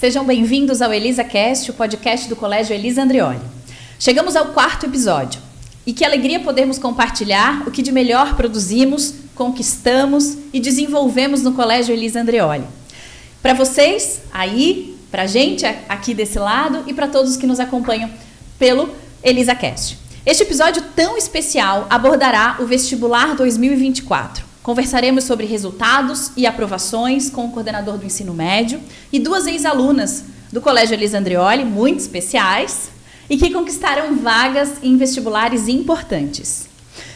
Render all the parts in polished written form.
Sejam bem-vindos ao ElisaCast, o podcast do Colégio Elisa Andreoli. Chegamos ao 4º episódio e que alegria podermos compartilhar o que de melhor produzimos, conquistamos e desenvolvemos no Colégio Elisa Andreoli. Para vocês aí, para a gente aqui desse lado e para todos que nos acompanham pelo ElisaCast. Este episódio tão especial abordará o vestibular 2024. Conversaremos sobre resultados e aprovações com o coordenador do ensino médio e 2 ex-alunas do Colégio Elisa Andreoli, muito especiais, e que conquistaram vagas em vestibulares importantes.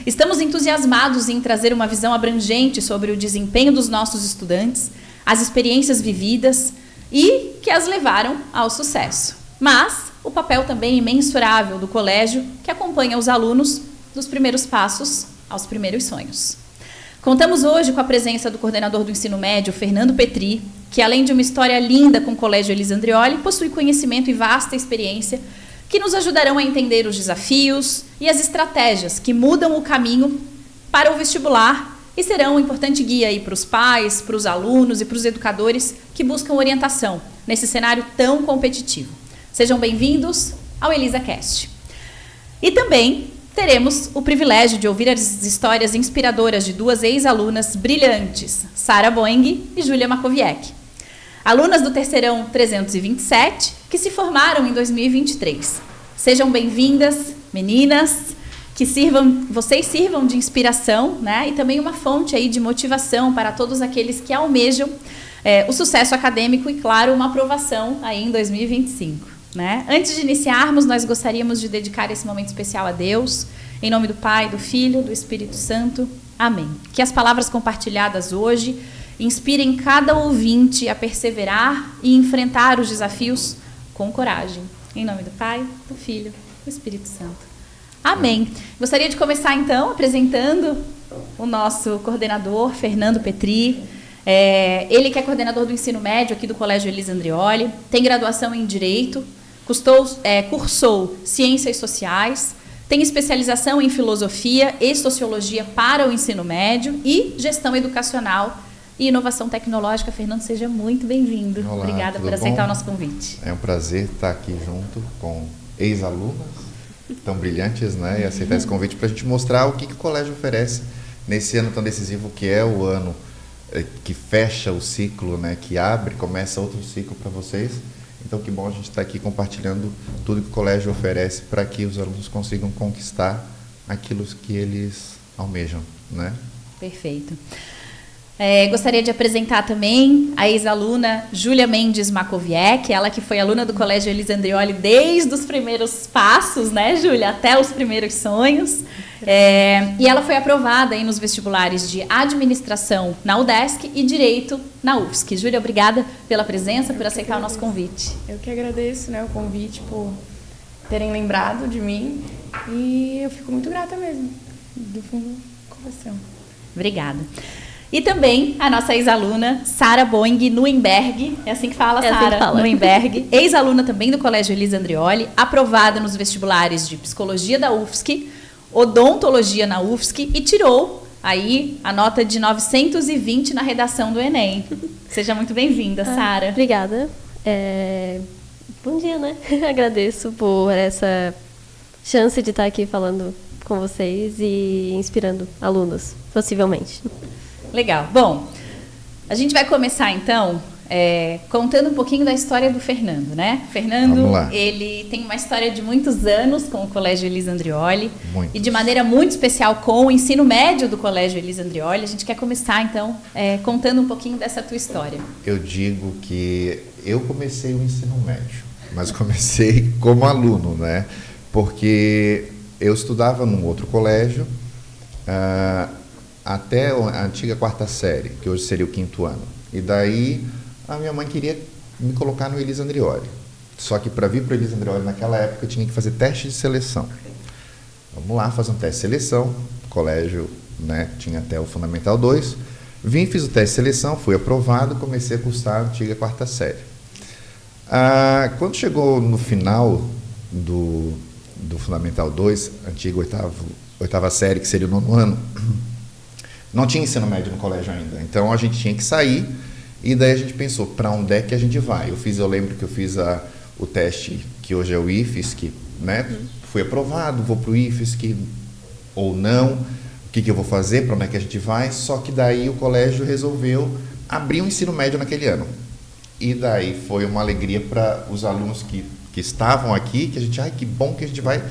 Estamos entusiasmados em trazer uma visão abrangente sobre o desempenho dos nossos estudantes, as experiências vividas e que as levaram ao sucesso. Mas o papel também imensurável do colégio que acompanha os alunos dos primeiros passos aos primeiros sonhos. Contamos hoje com a presença do coordenador do ensino médio, Fernando Petri, que além de uma história linda com o Colégio Elisa Andreoli, possui conhecimento e vasta experiência que nos ajudarão a entender os desafios e as estratégias que mudam o caminho para o vestibular e serão um importante guia aí para os pais, para os alunos e para os educadores que buscam orientação nesse cenário tão competitivo. Sejam bem-vindos ao ElisaCast. E também teremos o privilégio de ouvir as histórias inspiradoras de 2 ex-alunas brilhantes, Sara Boing e Júlia Makowiecki. Alunas do terceirão 327, que se formaram em 2023. Sejam bem-vindas, meninas, que vocês sirvam de inspiração, né? E também uma fonte aí de motivação para todos aqueles que almejam o sucesso acadêmico e, claro, uma aprovação aí em 2025. Né? Antes de iniciarmos, nós gostaríamos de dedicar esse momento especial a Deus, em nome do Pai, do Filho, do Espírito Santo. Amém. Que as palavras compartilhadas hoje inspirem cada ouvinte a perseverar e enfrentar os desafios com coragem. Em nome do Pai, do Filho, do Espírito Santo. Amém. Gostaria de começar, então, apresentando o nosso coordenador, Fernando Petri. Ele que é coordenador do ensino médio aqui do Colégio Elisa Andreoli, tem graduação em Direito, cursou Ciências Sociais, tem especialização em Filosofia e Sociologia para o ensino médio e Gestão Educacional e Inovação Tecnológica. Fernando, seja muito bem-vindo. Olá, obrigada por aceitar o nosso convite. É um prazer estar aqui junto com ex-alunas tão brilhantes, né? E aceitar esse convite para a gente mostrar o que o colégio oferece nesse ano tão decisivo que é o ano que fecha o ciclo, né? Que começa outro ciclo para vocês. Então, que bom a gente estar aqui compartilhando tudo que o colégio oferece para que os alunos consigam conquistar aquilo que eles almejam, né? Perfeito. Gostaria de apresentar também a ex-aluna Júlia Mendes Makowiecki, ela que foi aluna do Colégio Elisa Andreoli desde os primeiros passos, né, Júlia, até os primeiros sonhos. E ela foi aprovada aí nos vestibulares de Administração na UDESC e Direito na UFSC. Júlia, obrigada pela presença, por aceitar o nosso convite. Eu que agradeço, né, o convite, por terem lembrado de mim, e eu fico muito grata mesmo, do fundo do coração. Obrigada. E também a nossa ex-aluna, Sara Boing Nuemberg, é assim que fala, Sara? Assim Nuemberg, ex-aluna também do Colégio Elisa Andreoli, aprovada nos vestibulares de Psicologia da UFSC, Odontologia na UFSC e tirou aí a nota de 920 na redação do Enem. Seja muito bem-vinda, Sara. Obrigada. Bom dia, né? Agradeço por essa chance de estar aqui falando com vocês e inspirando alunos, possivelmente. Legal. Bom, a gente vai começar então contando um pouquinho da história do Fernando, né? Fernando, ele tem uma história de muitos anos com o Colégio Elisa Andreoli e de maneira muito especial com o ensino médio do Colégio Elisa Andreoli. A gente quer começar então contando um pouquinho dessa tua história. Eu digo que eu comecei o ensino médio, mas comecei como aluno, né? Porque eu estudava num outro colégio, até a antiga 4ª série, que hoje seria o 5º ano. E daí a minha mãe queria me colocar no Elisa Andreoli. Só que para vir para o Elisa Andreoli naquela época eu tinha que fazer teste de seleção. Vamos lá, fazer um teste de seleção. O colégio, né, tinha até o Fundamental 2. Vim, fiz o teste de seleção, fui aprovado, comecei a cursar a antiga 4ª série. Quando chegou no final do Fundamental 2, antiga 8ª série, que seria o 9º ano, não tinha ensino médio no colégio ainda. Então a gente tinha que sair E daí a gente pensou, para onde é que a gente vai? Eu lembro que eu fiz o teste, que hoje é o IFSC, né? Fui aprovado, vou para o IFSC ou não, o que eu vou fazer, para onde é que a gente vai? Só que daí o colégio resolveu abrir o ensino médio naquele ano. E daí foi uma alegria para os alunos que estavam aqui, que a gente, que bom que a gente vai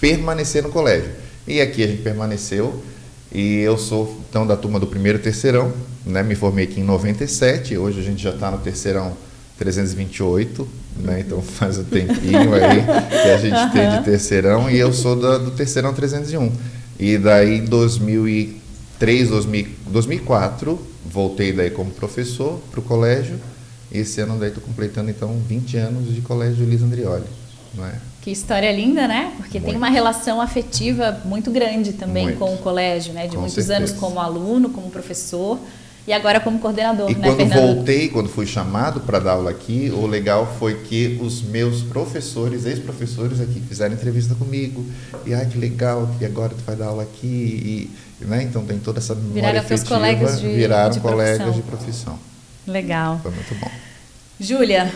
permanecer no colégio. E aqui a gente permaneceu, e eu sou, então, da turma do primeiro terceirão, né? Me formei aqui em 97, hoje a gente já está no terceirão 328, né? Então faz um tempinho aí que a gente tem de terceirão, e eu sou do terceirão 301. E daí em 2004, voltei daí como professor para o colégio, e esse ano daí estou completando então 20 anos de colégio Elisa Andrioli, não é? Que história linda, né? Porque tem uma relação afetiva muito grande também com o colégio, né? De muitos anos como aluno, como professor e agora como coordenador, e né, quando Fernando? voltei, quando fui chamado para dar aula aqui, o legal foi que os meus professores, ex-professores aqui, fizeram entrevista comigo. E que legal, que agora tu vai dar aula aqui. Né? Então tem toda essa memória afetiva. Viraram colegas de profissão. Legal. Foi muito bom. Júlia,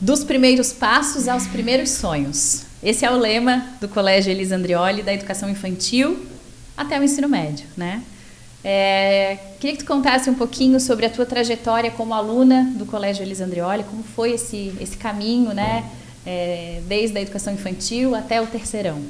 dos primeiros passos aos primeiros sonhos. Esse é o lema do Colégio Elisa Andrioli, da educação infantil até o ensino médio, né? Queria que tu contasse um pouquinho sobre a tua trajetória como aluna do Colégio Elisa Andrioli, como foi esse caminho, né? Desde a educação infantil até o terceirão.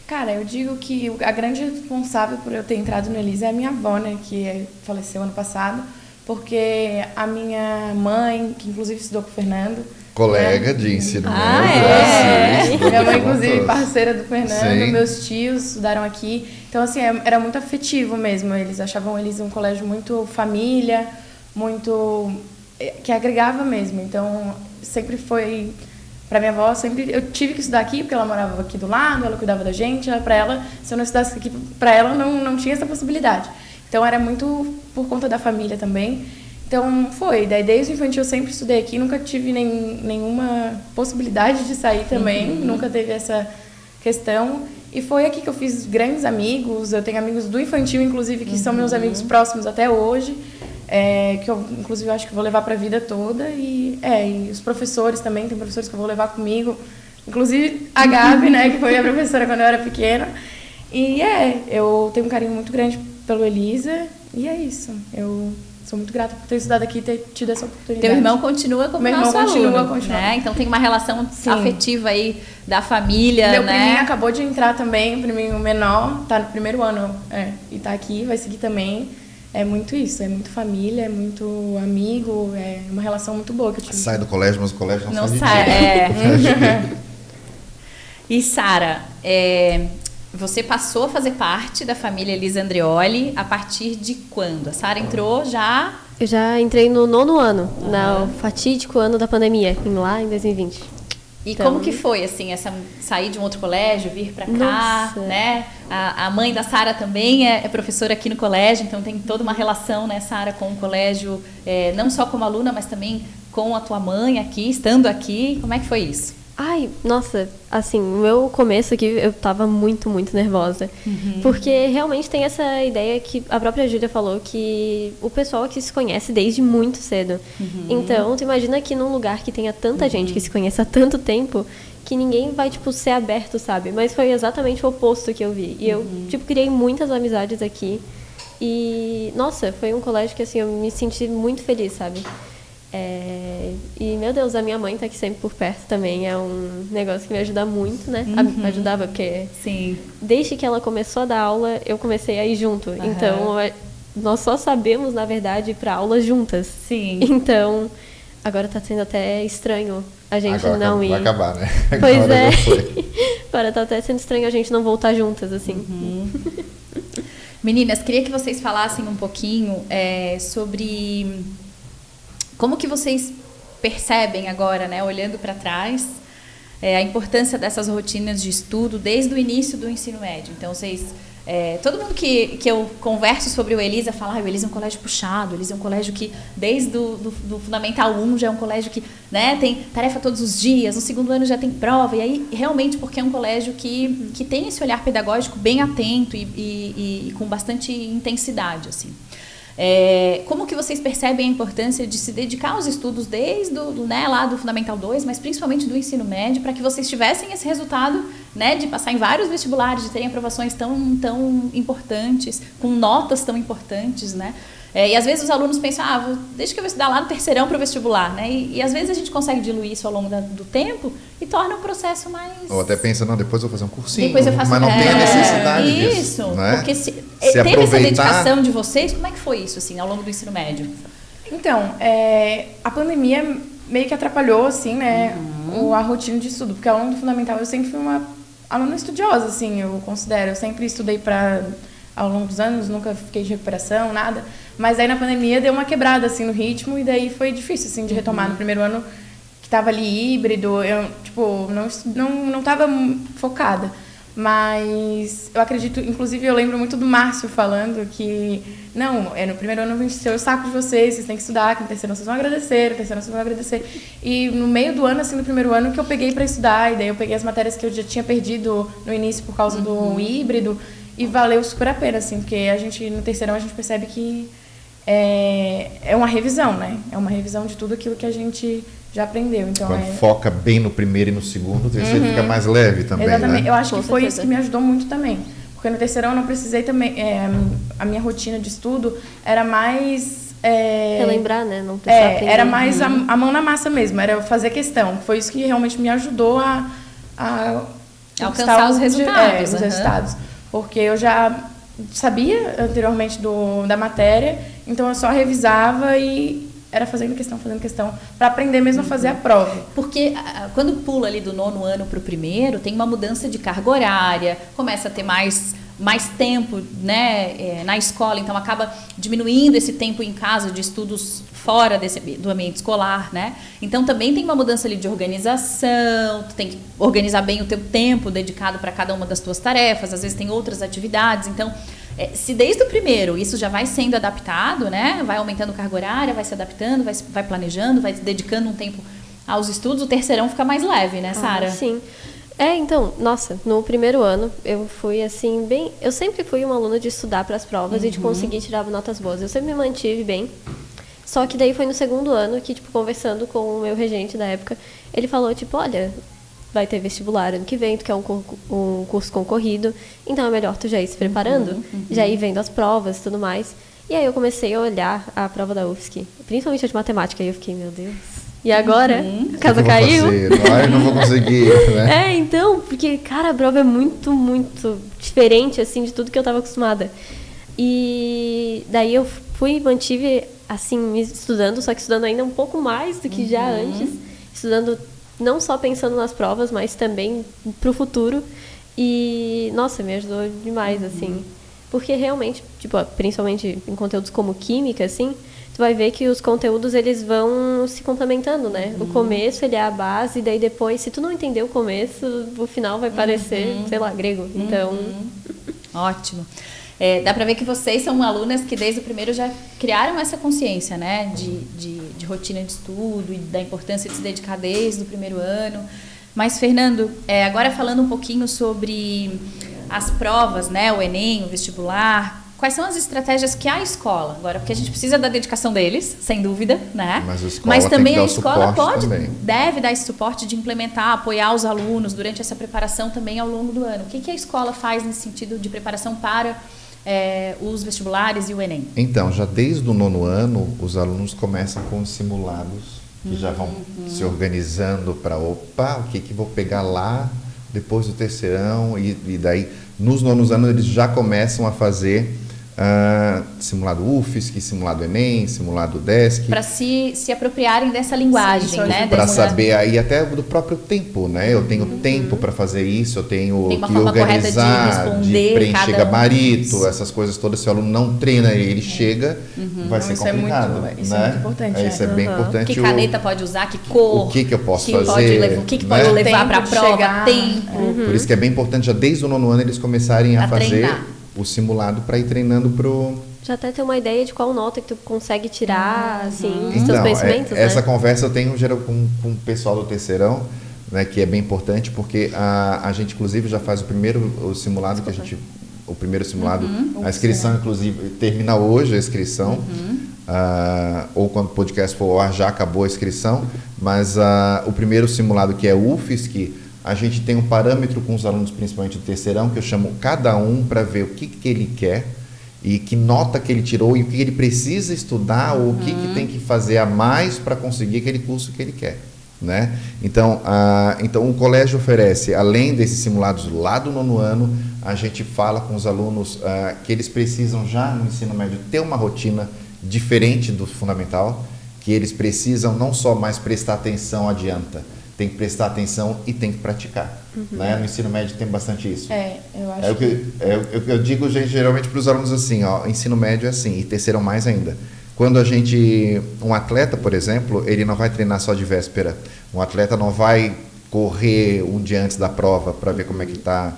Cara, eu digo que a grande responsável por eu ter entrado no Elisa é a minha avó, né? Que faleceu ano passado, porque a minha mãe, que inclusive estudou com o Fernando, colega de ensino médio. Minha mãe, inclusive, parceira do Fernando. Sim. Meus tios estudaram aqui. Então, assim, era muito afetivo mesmo. Eles achavam eles um colégio muito família, muito... que agregava mesmo. Então, sempre foi... Para minha avó, eu tive que estudar aqui, porque ela morava aqui do lado, ela cuidava da gente. Para ela, se eu não estudasse aqui, para ela não tinha essa possibilidade. Então, era muito por conta da família também. Então, daí desde o infantil eu sempre estudei aqui, nunca tive nenhuma possibilidade de sair também, nunca teve essa questão. E foi aqui que eu fiz grandes amigos, eu tenho amigos do infantil, inclusive, que são meus amigos próximos até hoje, que eu, inclusive, acho que vou levar para a vida toda. E os professores também, tem professores que eu vou levar comigo, inclusive a Gabi, né, que foi a professora quando eu era pequena. E eu tenho um carinho muito grande pelo Elisa, e é isso, eu... Sou muito grata por ter estudado aqui e ter tido essa oportunidade. Teu irmão continua como nosso aluno, né? Então tem uma relação afetiva aí da família, Meu né? priminho acabou de entrar também, o priminho menor, tá no primeiro ano, e tá aqui, vai seguir também. É muito isso, é muito família, é muito amigo, é uma relação muito boa que eu tive. Sai do colégio, mas o colégio não sai de ti. E Sara, você passou a fazer parte da família Elisa Andrioli a partir de quando? A Sara entrou já... Eu já entrei no 9º ano, no fatídico ano da pandemia, lá em 2020. E então, como que foi, assim, sair de um outro colégio, vir para cá, né? A mãe da Sara também é professora aqui no colégio, então tem toda uma relação, né, Sara, com o colégio, não só como aluna, mas também com a tua mãe aqui, estando aqui. Como é que foi isso? Ai, nossa, assim, o meu começo aqui eu tava muito, muito nervosa. Porque realmente tem essa ideia que a própria Júlia falou, que o pessoal aqui se conhece desde muito cedo. Então, tu imagina que num lugar que tenha tanta gente que se conhece há tanto tempo, que ninguém vai, tipo, ser aberto, sabe? Mas foi exatamente o oposto que eu vi. E eu, tipo, criei muitas amizades aqui. E, nossa, foi um colégio que, assim, eu me senti muito feliz, sabe? E, meu Deus, a minha mãe tá aqui sempre por perto também. É um negócio que me ajuda muito, né? Ajudava, porque desde que ela começou a dar aula, eu comecei a ir junto. Então, nós só sabemos, na verdade, ir pra aula juntas. Então, agora tá sendo até estranho a gente agora não ir. Vai acabar, né? Pois agora Agora tá até sendo estranho a gente não voltar juntas, assim. Meninas, queria que vocês falassem um pouquinho sobre... Como que vocês percebem agora, né, olhando para trás, a importância dessas rotinas de estudo desde o início do ensino médio? Então, todo mundo que eu converso sobre o Elisa fala, o Elisa é um colégio puxado, o Elisa é um colégio que desde do Fundamental 1 já é um colégio que, né, tem tarefa todos os dias, no segundo ano já tem prova, e aí realmente porque é um colégio que tem esse olhar pedagógico bem atento e com bastante intensidade, assim. Como que vocês percebem a importância de se dedicar aos estudos desde lá do Fundamental 2, mas principalmente do ensino médio, para que vocês tivessem esse resultado, né, de passar em vários vestibulares, de terem aprovações tão importantes, com notas tão importantes, né? E às vezes os alunos pensam, deixa que eu vou estudar lá no terceirão para o vestibular, né? E às vezes a gente consegue diluir isso ao longo do tempo e torna o processo mais... Ou até pensa, não, depois eu vou fazer um cursinho, depois eu faço... mas não tem a necessidade disso. Isso, né? porque se teve essa aproveitar... dedicação de vocês, como é que foi isso, assim, ao longo do ensino médio? Então, a pandemia meio que atrapalhou, assim, né, a rotina de estudo, porque ao longo do fundamental eu sempre fui uma aluna estudiosa, assim, eu considero, eu sempre estudei ao longo dos anos, nunca fiquei de recuperação, nada, mas aí na pandemia deu uma quebrada, assim, no ritmo, e daí foi difícil, assim, de retomar. No primeiro ano, que tava ali híbrido, eu, tipo, não tava focada, mas eu acredito, inclusive eu lembro muito do Márcio falando que, não, no primeiro ano eu vou encher o saco de vocês têm que estudar, que no terceiro ano vocês vão agradecer, no terceiro ano vocês vão agradecer. E no meio do ano, assim, no primeiro ano que eu peguei para estudar, e daí eu peguei as matérias que eu já tinha perdido no início por causa do híbrido, e valeu super a pena, assim, porque a gente, no terceirão, a gente percebe que é uma revisão, né? É uma revisão de tudo aquilo que a gente já aprendeu. Então, quando foca bem no primeiro e no segundo, o terceiro fica mais leve também, exatamente. né? Eu acho que Com foi certeza. isso que me ajudou muito também. Porque no terceirão eu não precisei também... a minha rotina de estudo era mais... relembrar, né? Não precisar aprender. Era mais a mão na massa mesmo. Era eu fazer questão. Foi isso que realmente me ajudou a alcançar os resultados. Os resultados. Porque eu já sabia anteriormente da matéria, então eu só revisava e era fazendo questão, para aprender mesmo a fazer a prova. Porque quando pula ali do 9º ano para o primeiro, tem uma mudança de carga horária, começa a ter mais tempo, né, na escola, então acaba diminuindo esse tempo em casa de estudos fora do ambiente escolar, né? Então também tem uma mudança ali de organização, tu tem que organizar bem o teu tempo dedicado para cada uma das tuas tarefas, às vezes tem outras atividades, então se desde o primeiro isso já vai sendo adaptado, né, vai aumentando carga horária, vai se adaptando, vai planejando, vai dedicando um tempo aos estudos, o terceirão fica mais leve, né, Sara? Sim. Então, nossa, no primeiro ano eu fui assim, eu sempre fui uma aluna de estudar para as provas e de conseguir tirar notas boas. Eu sempre me mantive bem. Só que daí foi no segundo ano que, tipo, conversando com o meu regente da época, ele falou, tipo, olha, vai ter vestibular ano que vem, tu quer um curso concorrido, então é melhor tu já ir se preparando, já ir vendo as provas e tudo mais. E aí eu comecei a olhar a prova da UFSC, principalmente a de matemática, e eu fiquei, meu Deus, e agora? A casa caiu? Eu não vou conseguir, né? Então, porque, cara, a prova é muito, muito diferente, assim, de tudo que eu estava acostumada. E daí eu mantive, assim, me estudando, só que estudando ainda um pouco mais do que já antes. Estudando não só pensando nas provas, mas também pro futuro. E, nossa, me ajudou demais, assim. Porque realmente, tipo, principalmente em conteúdos como química, assim, tu vai ver que os conteúdos, eles vão se complementando, né? O começo, ele é a base, e daí depois, se tu não entender o começo, o final vai parecer, sei lá, grego. Então... Ótimo. Dá para ver que vocês são alunas que desde o primeiro já criaram essa consciência, né? De rotina de estudo e da importância de se dedicar desde o primeiro ano. Mas, Fernando, agora falando um pouquinho sobre as provas, né? O Enem, o vestibular... Quais são as estratégias que a escola, agora, porque a gente precisa da dedicação deles, sem dúvida, né? Mas também a escola deve dar esse suporte de implementar, apoiar os alunos durante essa preparação também ao longo do ano. O que a escola faz nesse sentido de preparação para os vestibulares e o Enem? Então, já desde o 9º ano, os alunos começam com os simulados, que já vão se organizando para, o que vou pegar lá depois do terceirão, e daí, nos 9º anos, eles já começam a fazer simulado UFSC, simulado Enem, simulado DESC. Para se apropriarem dessa linguagem, sim, né? Para saber aí até do próprio tempo, né? Eu tenho tempo para fazer isso, eu tenho que organizar, de preencher gabarito, essas coisas todas. Se o aluno não treina, ele chega, vai ser complicado. Isso é muito importante. Isso é bem importante. Que caneta pode usar, que cor, o que eu posso fazer, o que pode levar para a prova, tempo. Por isso que é bem importante, já desde o 9º ano, eles começarem a fazer treinar o simulado para ir treinando pro... Já até ter uma ideia de qual nota que tu consegue tirar, assim, dos teus conhecimentos, essa né? conversa eu tenho geral com o pessoal do terceirão, né, que é bem importante, porque a gente, inclusive, já faz o simulado que a gente... o primeiro simulado, a inscrição, inclusive, termina hoje a inscrição, ou quando o podcast for ao ar já acabou a inscrição, mas o primeiro simulado, que é o UFSC, a gente tem um parâmetro com os alunos, principalmente do terceirão, que eu chamo cada um para ver o que ele quer e que nota que ele tirou e o que ele precisa estudar ou o que tem que fazer a mais para conseguir aquele curso que ele quer. Né? Então o colégio oferece, além desses simulados lá do 9º ano, a gente fala com os alunos que eles precisam já no ensino médio ter uma rotina diferente do fundamental, que eles precisam não só mais prestar atenção adianta, tem que prestar atenção e tem que praticar. Né? No ensino médio tem bastante isso. Eu acho eu digo geralmente para os alunos assim, ensino médio é assim, e terceirão mais ainda. Quando um atleta, por exemplo, ele não vai treinar só de véspera. Um atleta não vai correr um dia antes da prova para ver como é que está,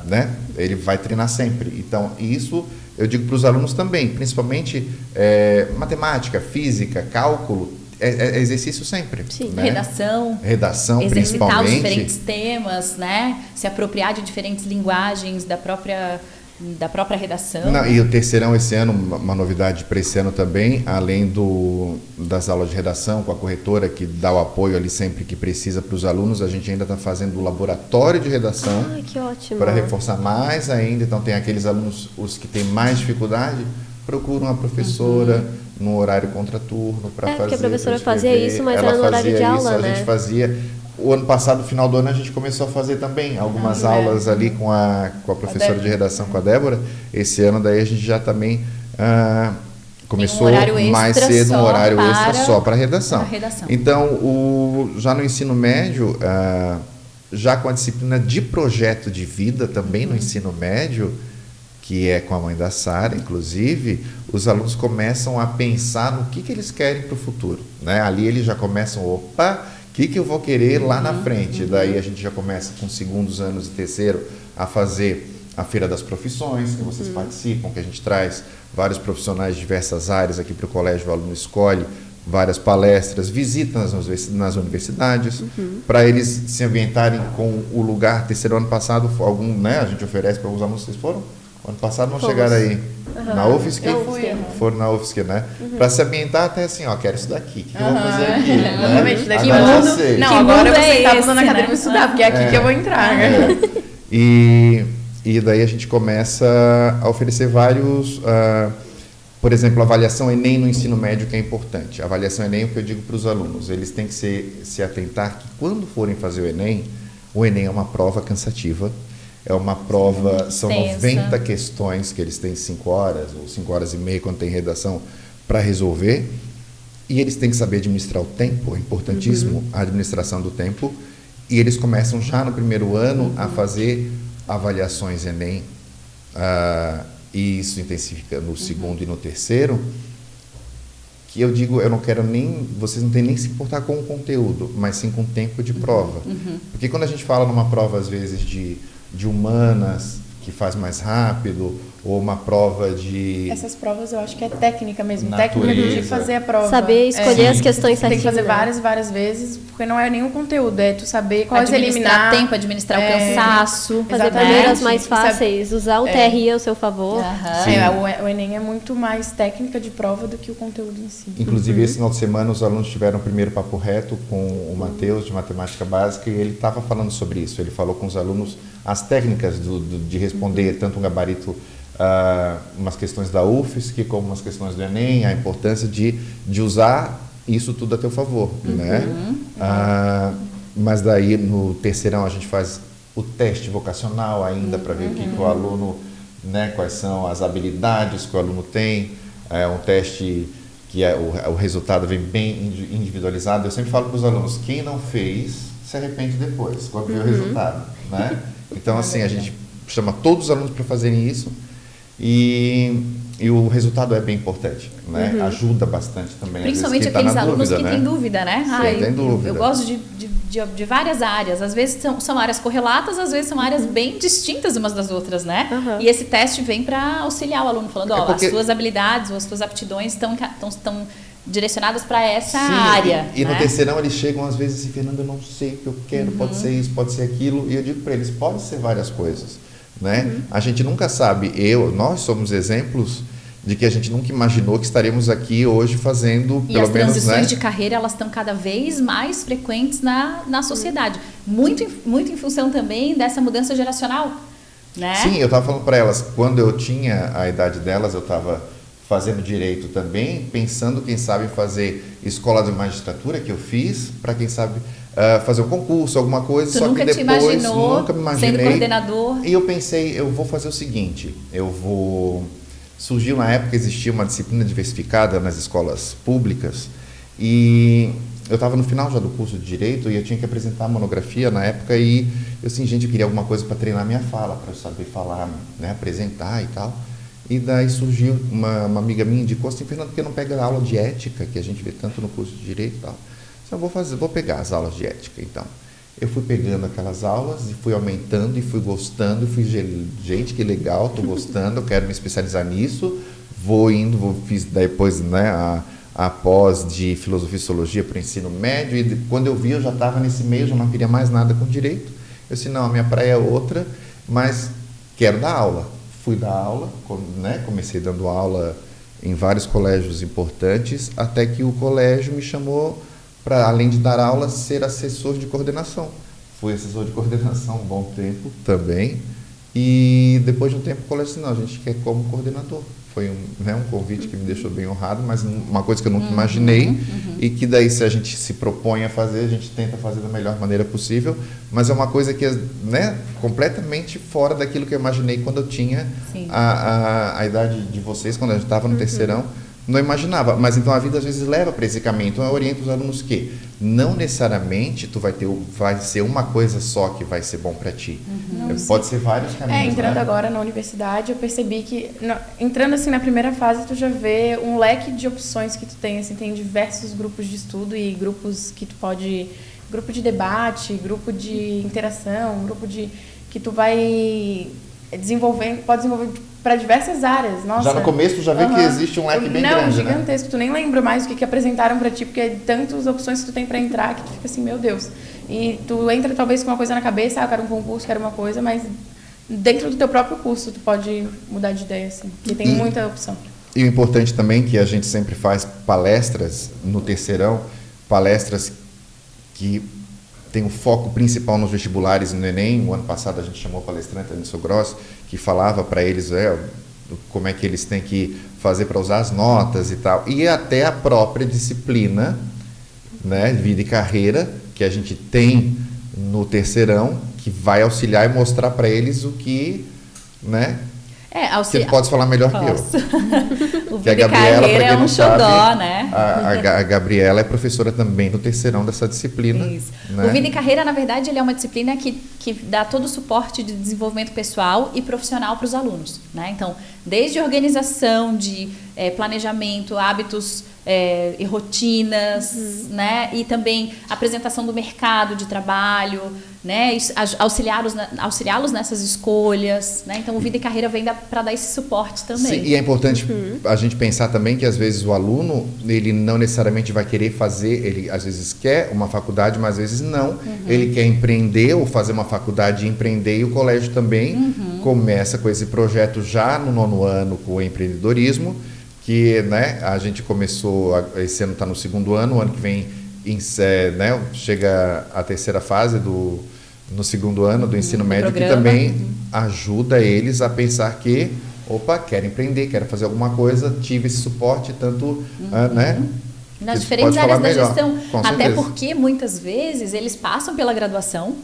né? Ele vai treinar sempre. Então, isso eu digo para os alunos também, principalmente matemática, física, cálculo, é exercício sempre. Sim. Né? Redação, principalmente. os diferentes temas, né? Se apropriar de diferentes linguagens da própria redação. E o terceirão esse ano, uma novidade para esse ano também, além das aulas de redação com a corretora, que dá o apoio ali sempre que precisa para os alunos, a gente ainda está fazendo o laboratório de redação. Que ótimo. Para reforçar mais ainda. Então tem aqueles alunos, os que têm mais dificuldade, procuram a professora no horário contraturno para fazer. Porque a professora fazia isso, mas era no horário de aula, né? A gente fazia. O ano passado, final do ano, a gente começou a fazer também algumas aulas ali com a professora de redação, com a Débora. Esse ano daí a gente já também começou mais cedo um horário extra só para redação. Então, já no ensino médio, já com a disciplina de projeto de vida também no ensino médio, que é com a mãe da Sara, inclusive, os alunos começam a pensar no que eles querem para o futuro. Né? Ali eles já começam, o que eu vou querer lá na frente? Daí a gente já começa com segundos anos e terceiro a fazer a Feira das Profissões, que vocês participam, que a gente traz vários profissionais de diversas áreas aqui para o colégio, o aluno escolhe várias palestras, visita nas universidades, para eles se ambientarem com o lugar. Terceiro ano passado, né, a gente oferece para alguns alunos, vocês foram? Ano passado não chegaram aí. Na UFSC? Eu fui. Foram na UFSC, né? Para se ambientar até assim, quero isso daqui. O que eu vou fazer aqui? Exatamente. Né? Daqui mundo. Não, agora eu vou sentar usando a cadeira e vou estudar, porque é aqui que eu vou entrar. E daí a gente começa a oferecer vários... por exemplo, a avaliação Enem no ensino médio, que é importante. A avaliação Enem, o que eu digo para os alunos, eles têm que se atentar que quando forem fazer o Enem é uma prova cansativa. É uma prova, são 90 questões que eles têm 5 horas ou 5 horas e meia quando tem redação para resolver. E eles têm que saber administrar o tempo, é importantíssimo a administração do tempo. E eles começam já no primeiro ano a fazer avaliações Enem. E isso intensifica no segundo e no terceiro. Que eu digo, eu não quero nem, vocês não têm nem que se importar com o conteúdo, mas sim com o tempo de prova. Porque quando a gente fala numa prova, às vezes, de humanas, que faz mais rápido, ou uma prova de... Essas provas eu acho que é técnica mesmo, natureza. Técnica de fazer a prova. Saber escolher as questões certinho. Tem que fazer várias vezes, porque não é nenhum conteúdo, é tu saber quais eliminar. Tempo, administrar o cansaço. Fazer primeiro as mais fáceis, usar o TRI ao seu favor. O Enem é muito mais técnica de prova do que o conteúdo em si. Inclusive, esse final de semana, os alunos tiveram o primeiro papo reto com o Matheus, de Matemática Básica, e ele estava falando sobre isso. Ele falou com os alunos as técnicas de responder tanto um gabarito, umas questões da UFSC, como umas questões do Enem, a importância de usar isso tudo a teu favor. Né? Mas daí, no terceirão, a gente faz o teste vocacional ainda, para ver o que o aluno, né, quais são as habilidades que o aluno tem. É um teste que o resultado vem bem individualizado. Eu sempre falo para os alunos, quem não fez, se arrepende depois, quando vê o resultado. Né? Então, assim, a gente chama todos os alunos para fazerem isso e o resultado é bem importante, né? Ajuda bastante também. Principalmente aqueles alunos que têm dúvida, né? Tem dúvida. Eu gosto de várias áreas. Às vezes são áreas correlatas, às vezes são áreas bem distintas umas das outras, né? E esse teste vem para auxiliar o aluno, falando, as suas habilidades ou as suas aptidões estão direcionadas para essa área. E no terceirão eles chegam às vezes assim, Fernando, eu não sei o que eu quero, pode ser isso, pode ser aquilo. E eu digo para eles, pode ser várias coisas. né? A gente nunca sabe, nós somos exemplos de que a gente nunca imaginou que estaríamos aqui hoje fazendo, e pelo as menos, transições né? de carreira, elas estão cada vez mais frequentes na sociedade. Muito em função também dessa mudança geracional, né? Sim, eu estava falando para elas, quando eu tinha a idade delas, eu estava fazendo direito também, pensando, quem sabe, fazer escola de magistratura, que eu fiz, para quem sabe fazer um concurso, alguma coisa, Tu só nunca que te depois imaginou nunca me imaginei. sendo coordenador? E eu pensei, eu vou fazer o seguinte, surgiu na época, existia uma disciplina diversificada nas escolas públicas e eu estava no final já do curso de Direito e eu tinha que apresentar a monografia na época e eu assim, gente, eu queria alguma coisa para treinar minha fala, para eu saber falar, né, apresentar e tal. E daí surgiu uma amiga minha indicou assim, Fernando, por que não pega a aula de ética, que a gente vê tanto no curso de Direito e tal? Eu vou pegar as aulas de ética, então. Eu fui pegando aquelas aulas e fui aumentando e fui gostando, gente, que legal, estou gostando, eu quero me especializar nisso, fiz depois, né, a pós de filosofia e sociologia para o ensino médio e quando eu vi eu já estava nesse meio, já não queria mais nada com direito. Eu disse, não, a minha praia é outra, mas quero dar aula. Fui dar aula, né, comecei dando aula em vários colégios importantes, até que o colégio me chamou para, além de dar aula, ser assessor de coordenação. Fui assessor de coordenação um bom tempo também. E depois de um tempo o colégio disse, não, a gente quer como coordenador. Foi um convite que me deixou bem honrado, mas uma coisa que eu nunca imaginei e que daí se a gente se propõe a fazer, a gente tenta fazer da melhor maneira possível, mas é uma coisa que é, né, completamente fora daquilo que eu imaginei quando eu tinha a idade de vocês, quando a gente estava no terceirão. Não imaginava, mas então a vida às vezes leva para esse caminho. Então eu oriento os alunos que não necessariamente tu vai ser uma coisa só que vai ser bom para ti. Pode ser vários caminhos. Entrando né? agora na universidade, eu percebi que entrando assim na primeira fase, tu já vê um leque de opções que tu tem, assim, tem diversos grupos de estudo e grupos que tu pode, grupo de debate, grupo de interação, que tu vai desenvolver, pode desenvolver para diversas áreas. Nossa. Já no começo tu já vê que existe um leque bem grande, gigantesco. Né? Tu nem lembra mais o que apresentaram para ti, porque é tantas opções que tu tem para entrar que tu fica assim, meu Deus. E tu entra talvez com uma coisa na cabeça, eu quero um concurso, quero uma coisa, mas dentro do teu próprio curso tu pode mudar de ideia, assim, porque tem muita opção. E o importante também que a gente sempre faz palestras no terceirão, palestras que tem um foco principal nos vestibulares e no Enem. O ano passado a gente chamou o palestrante Anderson Gross, que falava para eles como é que eles têm que fazer para usar as notas e tal. E até a própria disciplina, né, vida e carreira, que a gente tem no terceirão, que vai auxiliar e mostrar para eles o que, né, você pode falar melhor que eu. O Vida e Carreira é um xodó, né? A Gabriela é professora também no terceirão dessa disciplina. Isso. Né? O Vida e Carreira, na verdade, ele é uma disciplina que dá todo o suporte de desenvolvimento pessoal e profissional para os alunos. Né? Então, desde organização, de planejamento, hábitos e rotinas, né? E também apresentação do mercado de trabalho, né? Auxiliá-los nessas escolhas, né? Então o Vida e Carreira vem para dar esse suporte também. Sim, e é importante a gente pensar também que às vezes o aluno, ele não necessariamente vai querer fazer, ele às vezes quer uma faculdade, mas às vezes não. Ele quer empreender ou fazer uma faculdade e empreender, e o colégio também começa com esse projeto já no 9º ano com o empreendedorismo, que, né, a gente começou, esse ano está no 2º ano, o ano que vem né, chega a 3ª fase no 2º ano do ensino médio, programa. que também ajuda eles a pensar que, quero empreender, quero fazer alguma coisa, tive esse suporte, tanto, né? Nas diferentes áreas da gestão. Até certeza. Porque, muitas vezes, eles passam pela graduação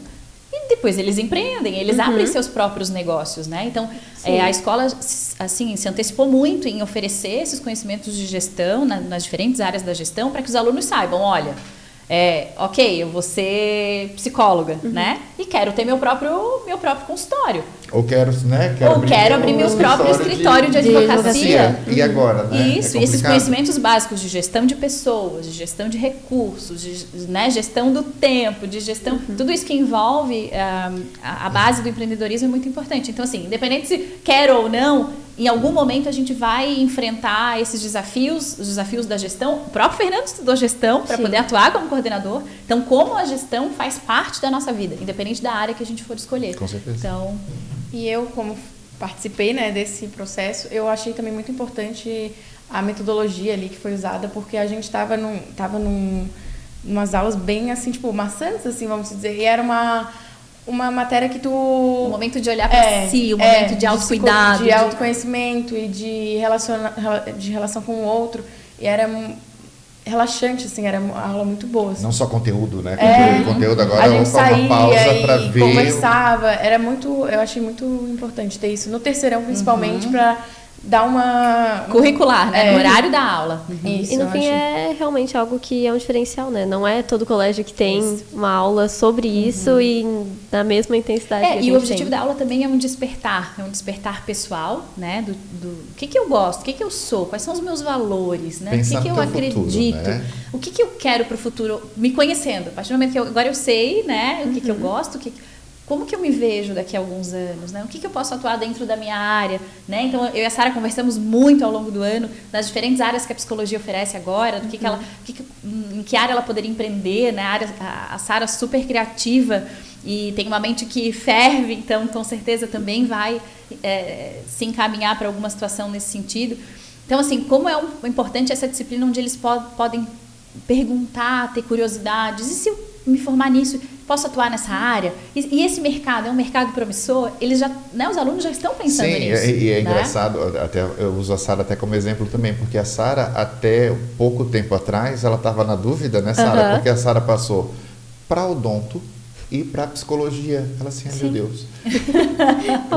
e depois eles empreendem, eles abrem seus próprios negócios, né? Então, a escola, assim, se antecipou muito em oferecer esses conhecimentos de gestão nas diferentes áreas da gestão para que os alunos saibam, olha, ok, eu vou ser psicóloga, né? E quero ter meu próprio consultório. Ou quero, né? Quero abrir meu próprio escritório de advocacia. E agora, né? Isso, e esses conhecimentos básicos de gestão de pessoas, de gestão de recursos, né, gestão do tempo, de gestão... Tudo isso que envolve a base do empreendedorismo é muito importante. Então, assim, independente se quer ou não, em algum momento a gente vai enfrentar esses desafios, os desafios da gestão. O próprio Fernando estudou gestão para poder atuar como coordenador. Então, como a gestão faz parte da nossa vida, independente da área que a gente for escolher. Com certeza. Então, E eu, como participei, né, desse processo, eu achei também muito importante a metodologia ali que foi usada, porque a gente estava umas aulas bem, assim, tipo, maçantes, assim, vamos dizer, e era uma matéria que tu... O momento de olhar para si, o momento de autocuidado. De autoconhecimento e de relação com o outro, e era relaxante, assim, era uma aula muito boa. Assim. Não só conteúdo, né? Conteúdo agora a gente saía uma pausa para ver. Conversava, eu achei muito importante ter isso. No terceirão, principalmente, para dar uma... Curricular, né? No horário da aula. Isso, e no fim é realmente algo que é um diferencial, né? Não é todo colégio que tem uma aula sobre isso e na mesma intensidade que a gente e o objetivo tem. da aula também é um despertar pessoal, né? Do que eu gosto, o que eu sou, quais são os meus valores, né? Pensar o que eu acredito, futuro, né? o que eu quero para o futuro, me conhecendo. A partir do momento que agora eu sei, né? O que eu gosto, como que eu me vejo daqui a alguns anos, né? O que eu posso atuar dentro da minha área, né? Então, eu e a Sara conversamos muito ao longo do ano das diferentes áreas que a psicologia oferece agora, do que ela, em que área ela poderia empreender, né? A Sara super criativa e tem uma mente que ferve, então, com certeza também vai se encaminhar para alguma situação nesse sentido. Então, assim, como é importante essa disciplina onde eles podem perguntar, ter curiosidades, e se eu me formar nisso, posso atuar nessa área? E esse mercado é um mercado promissor? Eles já, né, os alunos já estão pensando nisso. Sim, e é né? engraçado, até eu uso a Sara até como exemplo também, porque a Sara, até pouco tempo atrás, ela estava na dúvida, né, Sara? Porque a Sara passou para odonto e para psicologia. Ela assim, meu Deus.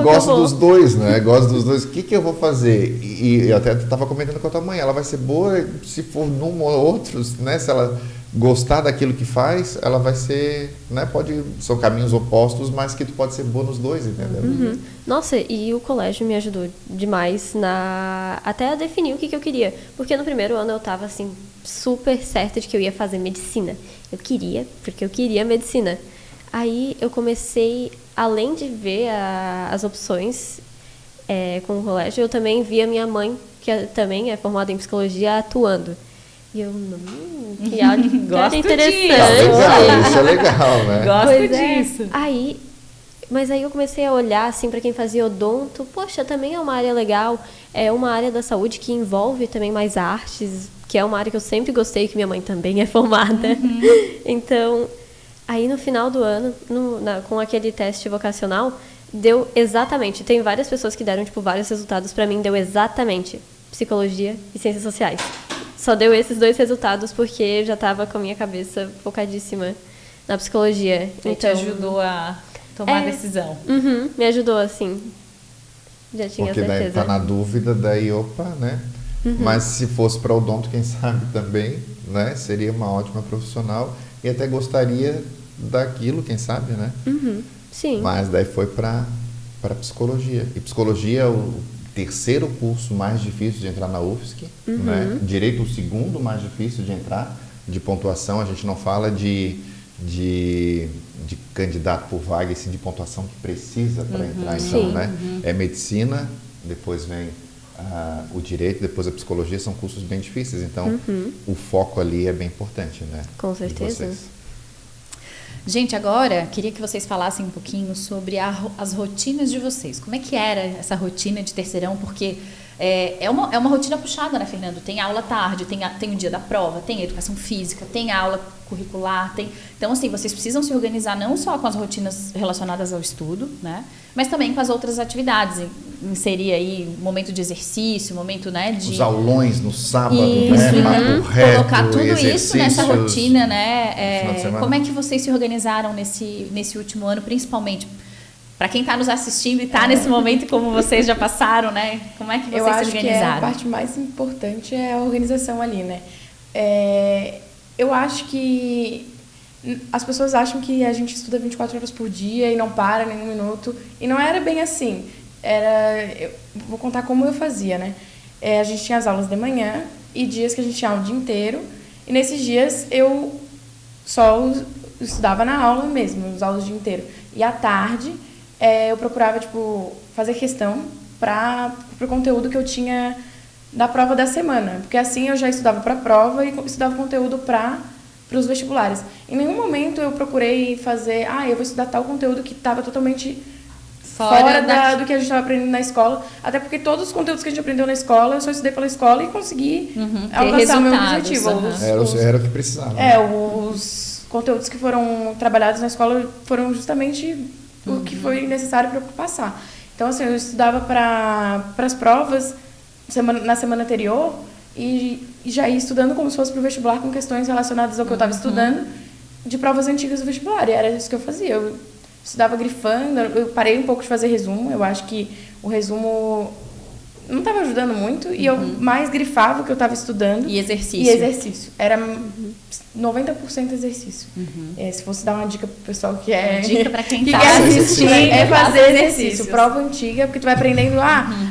Gosto dos dois, né? Gosto dos dois. O que eu vou fazer? E eu até estava comentando com a tua mãe, ela vai ser boa se for num ou outro, né? Se ela gostar daquilo que faz, ela vai ser, né? São caminhos opostos, mas que tu pode ser boa nos dois, entendeu? Nossa, e o colégio me ajudou demais até a definir o que eu queria. Porque no primeiro ano eu estava assim, super certa de que eu ia fazer medicina. Porque eu queria medicina. Aí eu comecei, além de ver as opções com o colégio, eu também vi a minha mãe, que também é formada em psicologia, atuando. E eu, que algo interessante. Isso é legal, né? Gosto disso. Mas aí eu comecei a olhar, assim, para quem fazia odonto, poxa, também é uma área legal, é uma área da saúde que envolve também mais artes, que é uma área que eu sempre gostei, que minha mãe também é formada. Então, aí no final do ano, com aquele teste vocacional, deu exatamente, tem várias pessoas que deram, tipo, vários resultados, para mim deu exatamente psicologia e ciências sociais. Só deu esses 2 resultados porque eu já estava com a minha cabeça focadíssima na psicologia. Então te ajudou a tomar a decisão. Me ajudou, assim. Já tinha porque certeza. Porque daí tá na dúvida, daí opa, né? Mas se fosse para odonto, quem sabe também, né? Seria uma ótima profissional e até gostaria daquilo, quem sabe, né? Sim. Mas daí foi para psicologia. E psicologia é o terceiro curso mais difícil de entrar na UFSC, né? Direito o segundo mais difícil de entrar, de pontuação. A gente não fala de candidato por vaga, e sim de pontuação que precisa para entrar. Então, né? É medicina, depois vem o direito, depois a psicologia, são cursos bem difíceis. Então, o foco ali é bem importante, né? Com certeza. Gente, agora queria que vocês falassem um pouquinho sobre as rotinas de vocês. Como é que era essa rotina de terceirão? Porque é uma rotina puxada, né, Fernando? Tem aula à tarde, tem o dia da prova, tem a educação física, tem a aula curricular. Então, assim, vocês precisam se organizar não só com as rotinas relacionadas ao estudo, né? Mas também com as outras atividades. Inserir aí momento de exercício, momento, né, de... Os aulões no sábado, isso, né? Papo reto, colocar tudo isso nessa rotina, né? Final de semana. Como é que vocês se organizaram nesse último ano, principalmente para quem está nos assistindo e está nesse momento, como vocês já passaram, né? Como é que vocês se organizaram? Que a parte mais importante é a organização ali, né? Eu acho que as pessoas acham que a gente estuda 24 horas por dia e não para nenhum minuto. E não era bem assim. Eu vou contar como eu fazia, né? A gente tinha as aulas de manhã e dias que a gente tinha aula o dia inteiro. E nesses dias eu só estudava na aula mesmo, nas aulas o dia inteiro. E à tarde eu procurava, tipo, fazer questão para o conteúdo que eu tinha da prova da semana. Porque assim eu já estudava para a prova e estudava conteúdo para os vestibulares. Em nenhum momento eu procurei fazer, eu vou estudar tal conteúdo que estava totalmente fora do que a gente estava aprendendo na escola. Até porque todos os conteúdos que a gente aprendeu na escola, eu só estudei pela escola e consegui alcançar o meu objetivo. Era o que precisava. Os conteúdos que foram trabalhados na escola foram justamente o que foi necessário para eu passar. Então, assim, eu estudava para as provas na semana anterior e já ia estudando como se fosse para o vestibular com questões relacionadas ao que eu estava estudando de provas antigas do vestibular. E era isso que eu fazia. Eu estudava grifando, eu parei um pouco de fazer resumo. Eu acho que o resumo não estava ajudando muito e eu mais grifava o que eu estava estudando. E exercício. Era 90% exercício. Se fosse dar uma dica pro pessoal que é... Dica para quem quer assistir, é fazer exercício. Prova antiga, porque tu vai aprendendo...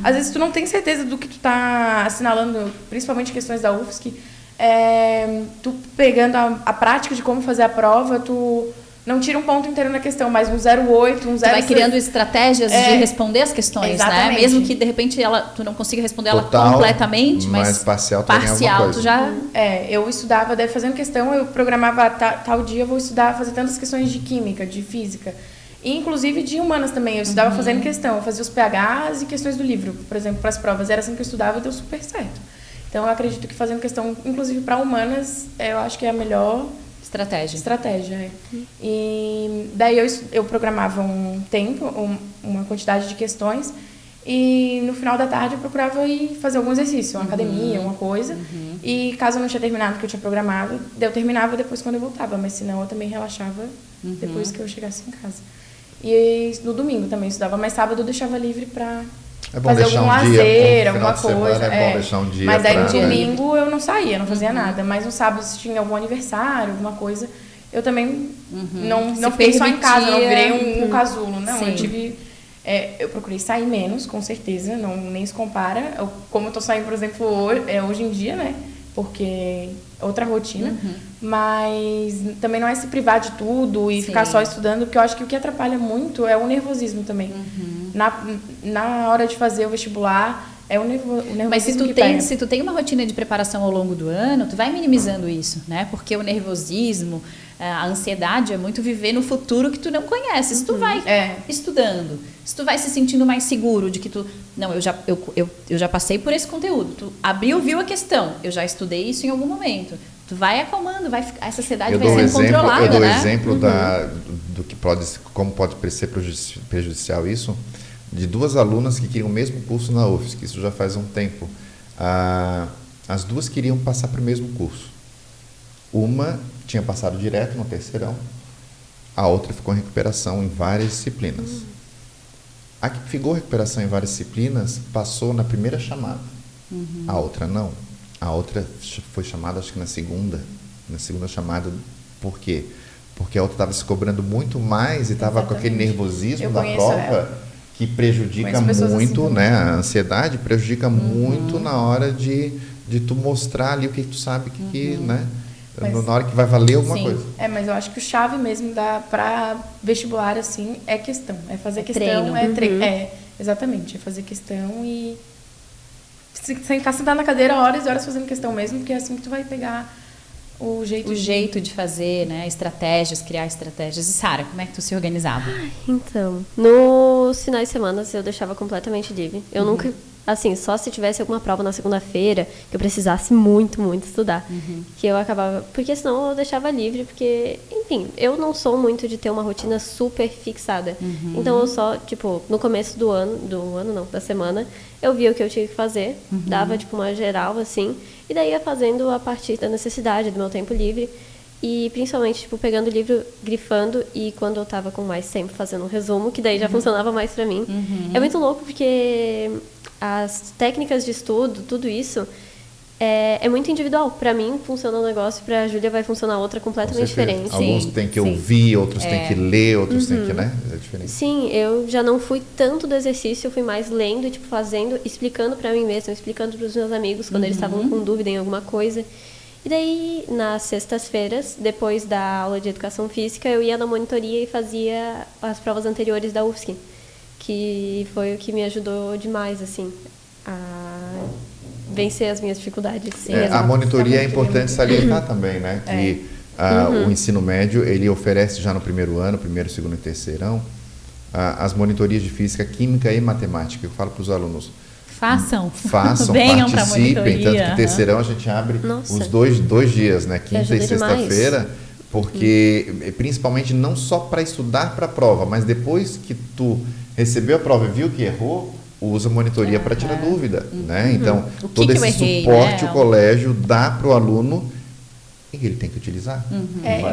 Às vezes tu não tem certeza do que tu tá assinalando, principalmente questões da UFSC. Tu pegando a prática de como fazer a prova, tu... não tira um ponto inteiro na questão, mas um 0,8, um 0,6... Tu vai criando estratégias de responder as questões, exatamente. Né? Mesmo que, de repente, tu não consiga responder Total, ela completamente, mas parcial tu já... eu estudava, daí fazendo questão, eu programava tal dia, eu vou estudar, fazer tantas questões de química, de física. E, inclusive, de humanas também. Eu estudava fazendo questão, eu fazia os PHs e questões do livro, por exemplo, para as provas. Era assim que eu estudava e deu super certo. Então, eu acredito que fazendo questão, inclusive para humanas, eu acho que é a melhor... Estratégia. E daí eu programava um tempo, uma quantidade de questões e no final da tarde eu procurava ir fazer algum exercício, uma academia, uma coisa. E caso eu não tinha terminado o que eu tinha programado, eu terminava depois quando eu voltava, mas senão eu também relaxava depois que eu chegasse em casa. E no domingo também eu estudava, mas sábado eu deixava livre para fazer algum lazer, alguma coisa. É bom deixar um dia. Mas aí no domingo eu não saía, não fazia nada. Mas no sábado, se tinha algum aniversário, alguma coisa, eu também não fiquei só em casa, não virei um casulo. Não, eu tive. Eu procurei sair menos, com certeza, nem se compara. Como eu tô saindo, por exemplo, hoje em dia, né? Porque é outra rotina. Mas também não é se privar de tudo e ficar só estudando, porque eu acho que o que atrapalha muito é o nervosismo também. Na hora de fazer o vestibular, é o nervosismo. Mas se tu tem uma rotina de preparação ao longo do ano, tu vai minimizando isso, né? Porque o nervosismo, a ansiedade é muito viver no futuro que tu não conhece. Se tu vai estudando, se tu vai se sentindo mais seguro de que tu... Não, eu já passei por esse conteúdo. Tu abriu, viu a questão. Eu já estudei isso em algum momento. Tu vai acalmando, essa ansiedade vai sendo controlada, né? Eu dou exemplo do que como pode ser prejudicial isso, de duas alunas que queriam o mesmo curso na UFSC, isso já faz um tempo. As duas queriam passar para o mesmo curso. Uma tinha passado direto no terceirão, a outra ficou em recuperação em várias disciplinas. A que ficou em recuperação em várias disciplinas passou na primeira chamada, a outra não. A outra foi chamada, acho que na segunda chamada. Por quê? Porque a outra estava se cobrando muito mais e estava com aquele nervosismo da prova que prejudica muito, assim, né? A ansiedade prejudica muito na hora de tu mostrar ali o que tu sabe que né? Na hora que vai valer alguma coisa. Mas eu acho que o chave mesmo para vestibular, assim, é questão. É fazer questão, exatamente, é fazer questão e ficar sentado na cadeira horas e horas fazendo questão mesmo, porque é assim que tu vai pegar o jeito de fazer, né? Criar estratégias. E Sara, como é que tu se organizava? Então, nos finais de semana eu deixava completamente livre. Eu nunca, assim, só se tivesse alguma prova na segunda-feira que eu precisasse muito, muito estudar, que eu acabava, porque senão eu deixava livre, porque, enfim, eu não sou muito de ter uma rotina super fixada. Então eu só, tipo, no começo da semana, eu via o que eu tinha que fazer, dava, tipo, uma geral, assim, e daí ia fazendo a partir da necessidade, do meu tempo livre, e principalmente, tipo, pegando o livro, grifando, e quando eu tava com mais tempo fazendo um resumo, que daí já funcionava mais pra mim. É muito louco, porque as técnicas de estudo, tudo isso, é muito individual. Pra mim funciona um negócio, pra Júlia vai funcionar outra completamente diferente. Alguns têm que ouvir, outros têm que ler, outros têm que, né? É diferente. Sim, eu já não fui tanto do exercício, eu fui mais lendo, tipo, fazendo, explicando pra mim mesma, explicando pros meus amigos quando eles estavam com dúvida em alguma coisa. E daí, nas sextas-feiras, depois da aula de educação física, eu ia na monitoria e fazia as provas anteriores da UFSC, que foi o que me ajudou demais, assim, a vencer as minhas dificuldades. Sim, a monitoria é importante salientar também, né? Que o ensino médio, ele oferece já no primeiro ano, primeiro, segundo e terceirão, as monitorias de física, química e matemática. Eu falo para os alunos, façam, venham participem, tanto que terceirão a gente abre os dois dias, né, quinta e sexta-feira, porque principalmente não só para estudar para a prova, mas depois que tu recebeu a prova e viu que errou, usa monitoria para tirar dúvida, né? Então, todo esse suporte o colégio dá para o aluno e ele tem que utilizar.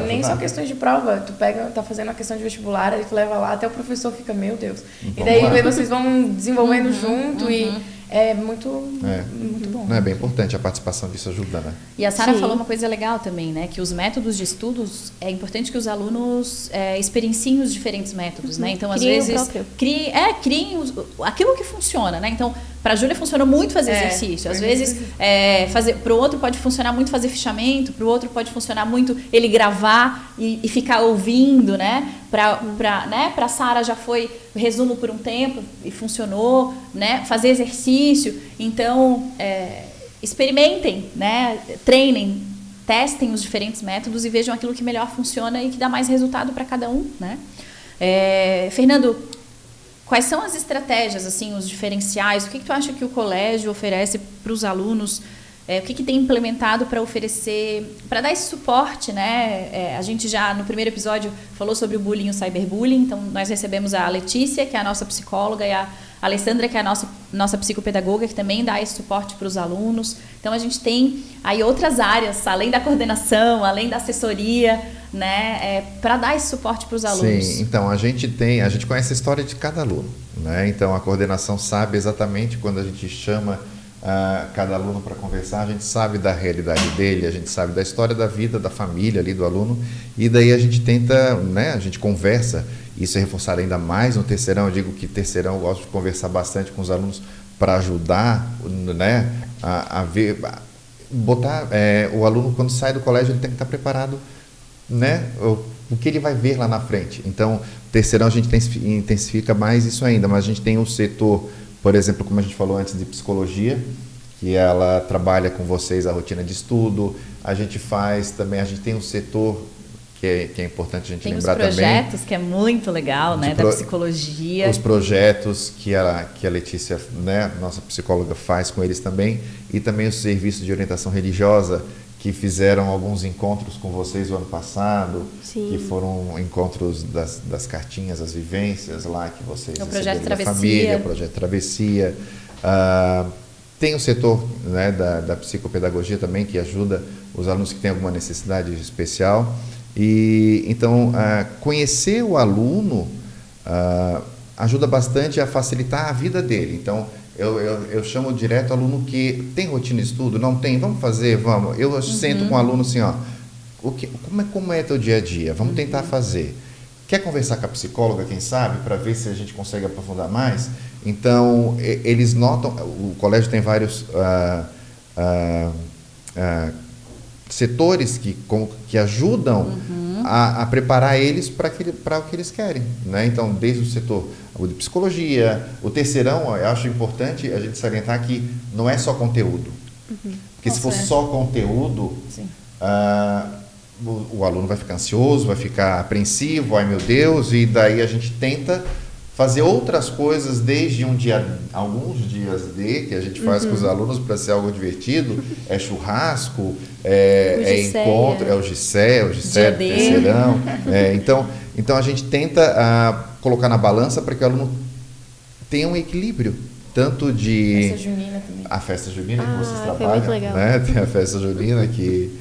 Nem só questões de prova. Tu tá fazendo a questão de vestibular, aí tu leva lá, até o professor fica, meu Deus. E daí vocês vão desenvolvendo junto e é muito bom. É bem importante a participação disso, ajuda, né? E a Sara falou uma coisa legal também, né? Que os métodos de estudos, é importante que os alunos experienciem os diferentes métodos, né? Então, às vezes, criem aquilo que funciona, né? Então, para a Júlia funcionou muito fazer exercício. Às vezes, para o outro pode funcionar muito fazer fichamento, para o outro pode funcionar muito ele gravar e ficar ouvindo, né? Para a Sara já foi resumo por um tempo e funcionou, né? Fazer exercício. Então, experimentem, né? Treinem, testem os diferentes métodos e vejam aquilo que melhor funciona e que dá mais resultado para cada um, né? Fernando, quais são as estratégias, assim, os diferenciais? O que tu acha que o colégio oferece para os alunos? O que tem implementado para oferecer, para dar esse suporte, né? A gente já, no primeiro episódio, falou sobre o bullying e o cyberbullying. Então, nós recebemos a Letícia, que é a nossa psicóloga, e a Alessandra, que é a nossa psicopedagoga, que também dá esse suporte para os alunos. Então, a gente tem aí outras áreas, além da coordenação, além da assessoria, né? Para dar esse suporte para os alunos. Sim, então, a gente conhece a história de cada aluno, né? Então, a coordenação sabe exatamente quando a gente chama cada aluno para conversar, a gente sabe da realidade dele, a gente sabe da história da vida, da família ali do aluno, e daí a gente tenta, né, a gente conversa, isso é reforçado ainda mais no terceirão. Eu digo que terceirão eu gosto de conversar bastante com os alunos para ajudar, né, a ver, botar, o aluno quando sai do colégio ele tem que estar preparado, né, o que ele vai ver lá na frente. Então, terceirão a gente intensifica mais isso ainda, mas a gente tem o setor, por exemplo, como a gente falou antes, de psicologia, que ela trabalha com vocês a rotina de estudo. A gente faz também, a gente tem um setor que é importante a gente lembrar também. Tem os projetos, que é muito legal, né, da psicologia. Os projetos que a Letícia, né, nossa psicóloga, faz com eles também. E também o serviço de orientação religiosa, que fizeram alguns encontros com vocês o ano passado. Sim. Que foram encontros das cartinhas, as vivências lá que vocês receberam da família, o projeto Travessia. Tem o setor, né, da psicopedagogia também, que ajuda os alunos que têm alguma necessidade especial. E então, conhecer o aluno ajuda bastante a facilitar a vida dele. Então, eu chamo direto o aluno que tem rotina de estudo, não tem, vamos fazer, vamos. Eu sento com o aluno assim, ó, como é teu dia a dia? Vamos tentar fazer. Quer conversar com a psicóloga, quem sabe, para ver se a gente consegue aprofundar mais? Então, eles notam, o colégio tem vários setores que ajudam a preparar eles para o que eles querem, né? Então, desde o setor de psicologia, o terceirão, eu acho importante a gente salientar que não é só conteúdo. Porque se for só conteúdo, o aluno vai ficar ansioso, vai ficar apreensivo, ai meu Deus, e daí a gente tenta fazer outras coisas desde alguns dias que a gente faz com os alunos para ser algo divertido, é churrasco, encontro, é o Gissé do terceirão. Então a gente tenta colocar na balança para que o aluno tenha um equilíbrio, tanto de... Festa junina também. A festa junina que vocês trabalham, muito legal. né? Tem a festa junina que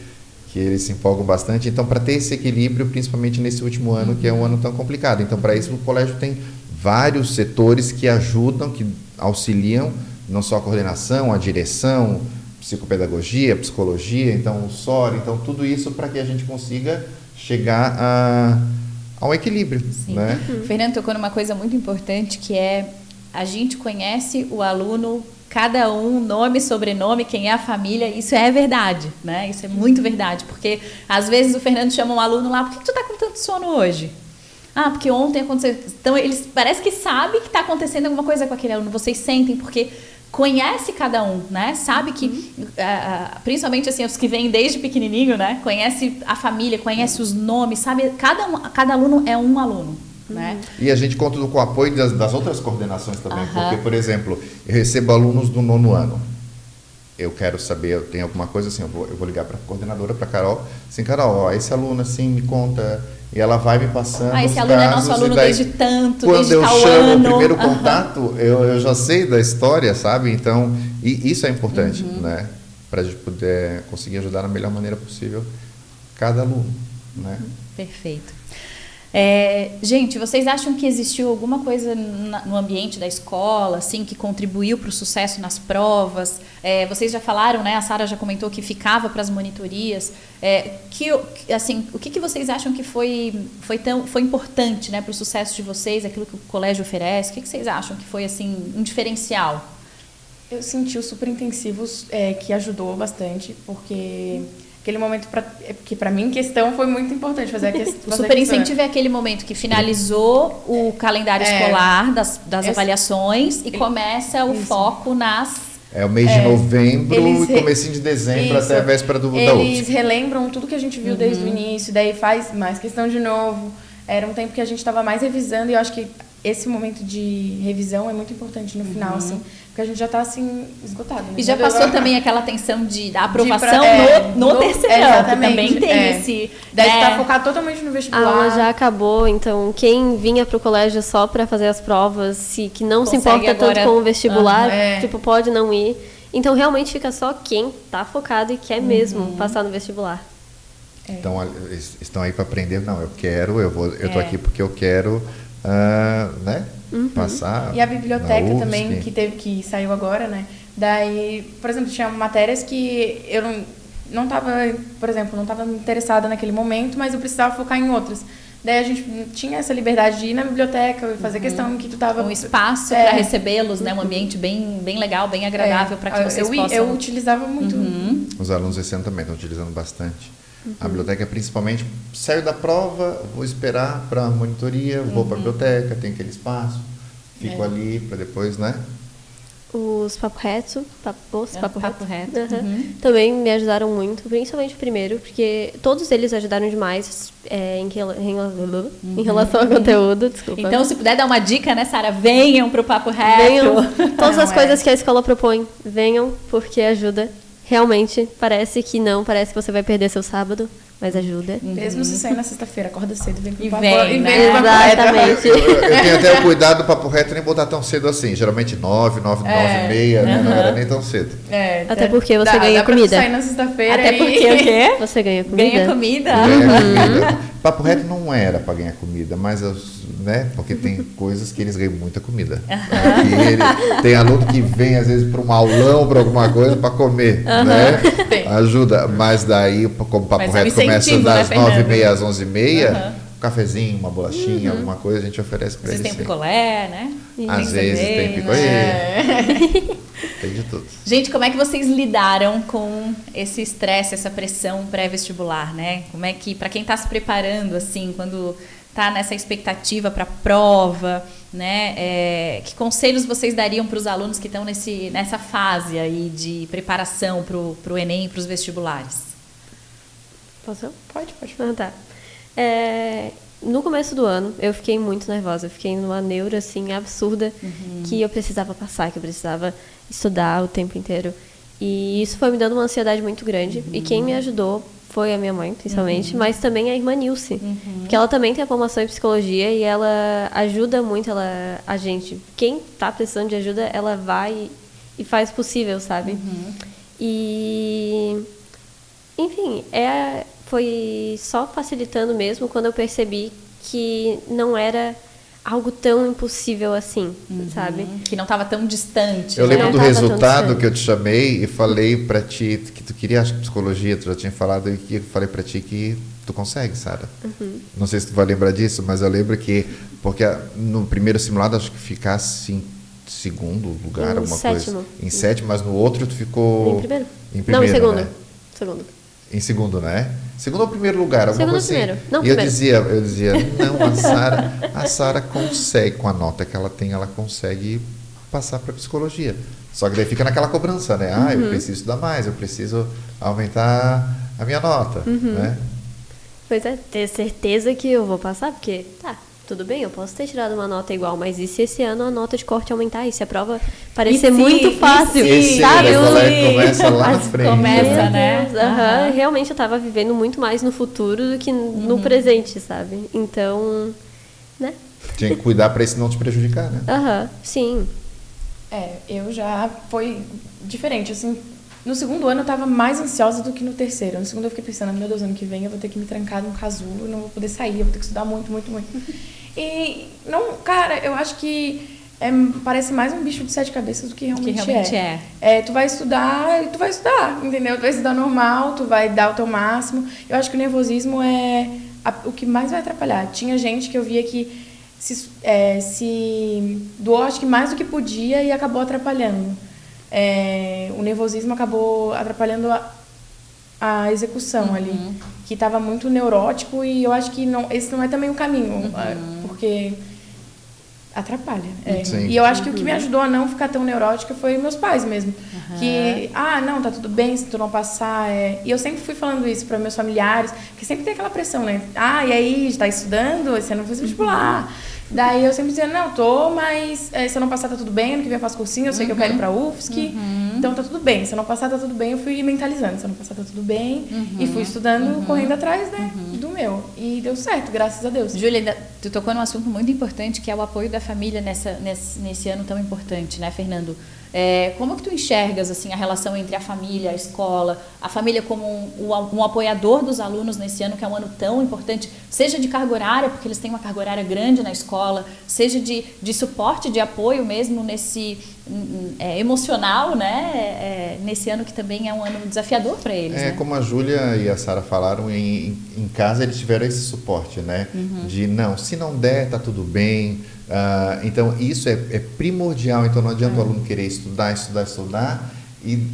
eles se empolgam bastante. Então, para ter esse equilíbrio, principalmente nesse último ano, que é um ano tão complicado. Então, para isso, o colégio tem vários setores que ajudam, que auxiliam, não só a coordenação, a direção, psicopedagogia, psicologia, então o SOR, então tudo isso para que a gente consiga chegar ao equilíbrio. Sim. Né? Fernando tocou numa coisa muito importante, que é a gente conhece o aluno, cada um, nome, sobrenome, quem é a família, isso é verdade, né? Isso é muito verdade, porque às vezes o Fernando chama um aluno lá, por que tu tá com tanto sono hoje? Ah, porque ontem aconteceu. Então, eles parece que sabem que está acontecendo alguma coisa com aquele aluno. Vocês sentem, porque conhece cada um, né? Sabe que, principalmente assim, os que vêm desde pequenininho, né? Conhece a família, conhece os nomes, sabe? Cada aluno é um aluno, né? E a gente conta com o apoio das outras coordenações também, porque, por exemplo, eu recebo alunos do 9º ano. Eu quero saber, eu tenho alguma coisa assim, eu vou ligar para a coordenadora, para a Carol, assim, Carol, ó, esse aluno assim me conta, e ela vai me passando esse os aluno é casos, nosso aluno daí, desde tanto, quando desde eu tal chamo ano. o primeiro contato, eu já sei da história, sabe? Então, e isso é importante, né? Para a gente poder conseguir ajudar da melhor maneira possível cada aluno, né? Perfeito. Gente, vocês acham que existiu alguma coisa no ambiente da escola, assim, que contribuiu para o sucesso nas provas? Vocês já falaram, né? A Sara já comentou que ficava para as monitorias. O que vocês acham que foi importante, né, para o sucesso de vocês, aquilo que o colégio oferece? O que vocês acham que foi assim um diferencial? Eu senti os super intensivos que ajudou bastante, porque aquele momento que para mim questão foi muito importante fazer a questão. O super incentivo é aquele momento que finalizou o calendário escolar das avaliações e começa o foco nas... É o mês de novembro e comecinho de dezembro até a véspera da UFSC. Eles relembram tudo que a gente viu desde o início, daí faz mais questão de novo. Era um tempo que a gente estava mais revisando e eu acho que esse momento de revisão é muito importante no final, assim, porque a gente já está assim, esgotado. Né? E já passou também aquela tensão da aprovação no terceirão, que também tem esse... Daí está focado totalmente no vestibular. A aula já acabou, então quem vinha para o colégio só para fazer as provas, que não se importa tanto com o vestibular, pode não ir. Então realmente fica só quem está focado e quer mesmo passar no vestibular. Então, estão aí para aprender, não, eu tô aqui porque eu quero... né? Passar. E a biblioteca também, que saiu agora, né? Daí, por exemplo, tinha matérias que eu não estava, por exemplo, não estava interessada naquele momento, mas eu precisava focar em outras. Daí a gente tinha essa liberdade de ir na biblioteca e fazer questão que tu estava... Um espaço para recebê-los, né? Um ambiente bem legal, bem agradável para que vocês possam... Eu utilizava muito. Os alunos esse ano também estão utilizando bastante. A biblioteca, principalmente, saiu da prova, vou esperar para a monitoria, vou para a biblioteca, tem aquele espaço, fico ali para depois, né? Os Papo Reto, também me ajudaram muito, principalmente o primeiro, porque todos eles ajudaram demais em relação ao conteúdo, desculpa. Então, se puder dar uma dica, né, Sara? Venham para o Papo Reto. Venham, todas as coisas que a escola propõe, venham, porque ajuda. Realmente, parece que você vai perder seu sábado, mas ajuda. Mesmo se sair na sexta-feira, acorda cedo, vem pro Papo Reto. Exatamente. Eu tenho até o cuidado do Papo Reto nem botar tão cedo assim. Geralmente 9 e meia, né? Não era nem tão cedo. Até porque você ganha comida. Sair na sexta-feira. Até porque o quê? Você ganha comida. Ganha comida. Papo Reto não era para ganhar comida, mas né? Porque tem coisas que eles ganham muita comida. Tem aluno que vem às vezes para um aulão, para alguma coisa, para comer, né? Ajuda, mas daí, como o Papo Reto começa das 9h30 às 11h30, um cafezinho, uma bolachinha, alguma coisa a gente oferece para eles. Às vezes tem picolé, né? Às vezes tem picolé. Tem de tudo. Gente, como é que vocês lidaram com esse estresse, essa pressão pré-vestibular, né? Como é que, para quem está se preparando, assim, quando está nessa expectativa para a prova, né? Que conselhos vocês dariam para os alunos que estão nessa fase aí de preparação para o Enem e para os vestibulares? Posso? Pode. Tá. No começo do ano, eu fiquei muito nervosa. Eu fiquei numa neura, assim, absurda, que eu precisava passar, que eu precisava estudar o tempo inteiro. E isso foi me dando uma ansiedade muito grande. E quem me ajudou foi a minha mãe, principalmente, mas também a irmã Nilce, porque ela também tem a formação em psicologia e ela ajuda muito a gente. Quem está precisando de ajuda, ela vai e faz o possível, sabe? E, enfim, foi só facilitando mesmo quando eu percebi que não era algo tão impossível assim, sabe? Que não estava tão distante. Eu lembro do resultado que eu te chamei e falei para ti que tu queria, acho que psicologia, tu já tinha falado, e eu falei para ti que tu consegue, Sara. Não sei se tu vai lembrar disso, mas eu lembro que, porque no primeiro simulado acho que ficasse em segundo lugar, alguma coisa. Em sétimo, mas no outro tu ficou... Em primeiro. Não, em segundo. Né? Em segundo, né? Segundo ou primeiro lugar, alguma coisa assim. Primeiro. Não, e primeiro. Eu dizia, não, a Sara consegue, com a nota que ela tem, ela consegue passar para psicologia. Só que daí fica naquela cobrança, né? Eu preciso estudar mais, eu preciso aumentar a minha nota, né? Pois é, ter certeza que eu vou passar, porque, tudo bem, eu posso ter tirado uma nota igual, mas e se esse ano a nota de corte aumentar? E se a prova parecer muito fácil? Sabe? Começa lá na frente. Começa, né? Realmente eu tava vivendo muito mais no futuro do que no presente, sabe? Então, né? Tinha que cuidar pra isso não te prejudicar, né? Sim. Eu já foi diferente, assim. No segundo ano eu tava mais ansiosa do que no terceiro. No segundo eu fiquei pensando, meu Deus, ano que vem eu vou ter que me trancar num casulo, não vou poder sair, eu vou ter que estudar muito, muito, muito. E, não, cara, eu acho que parece mais um bicho de 7 cabeças do que realmente é. Tu vai estudar, entendeu? Tu vai estudar normal, tu vai dar o teu máximo. Eu acho que o nervosismo é o que mais vai atrapalhar. Tinha gente que eu via que se doou, acho que mais do que podia e acabou atrapalhando. O nervosismo acabou atrapalhando a execução ali, que estava muito neurótico, e eu acho que esse não é também o caminho, porque atrapalha. E eu acho que o que me ajudou a não ficar tão neurótica foi meus pais mesmo. Que, não, tá tudo bem se tu não passar. E eu sempre fui falando isso para meus familiares, que sempre tem aquela pressão, né? E aí, tá estudando? Você não fez vestibular. Daí eu sempre dizia, não, mas se eu não passar tá tudo bem, ano que vem eu faço cursinho, eu sei que eu quero ir pra UFSC, então tá tudo bem. Se eu não passar tá tudo bem, eu fui mentalizando, se eu não passar tá tudo bem, e fui estudando, correndo atrás, né, do meu. E deu certo, graças a Deus. Júlia, tu tocou num assunto muito importante, que é o apoio da família nesse ano tão importante, né, Fernando? Como que tu enxergas assim, a relação entre a família, a escola, a família como um apoiador dos alunos nesse ano, que é um ano tão importante, seja de carga horária, porque eles têm uma carga horária grande na escola, seja de suporte, de apoio mesmo nesse emocional, né? Nesse ano que também é um ano desafiador para eles. Né? Como a Júlia e a Sara falaram, em casa eles tiveram esse suporte, né? De não, se não der, tá tudo bem. Então isso é primordial. Então não adianta o aluno querer estudar e,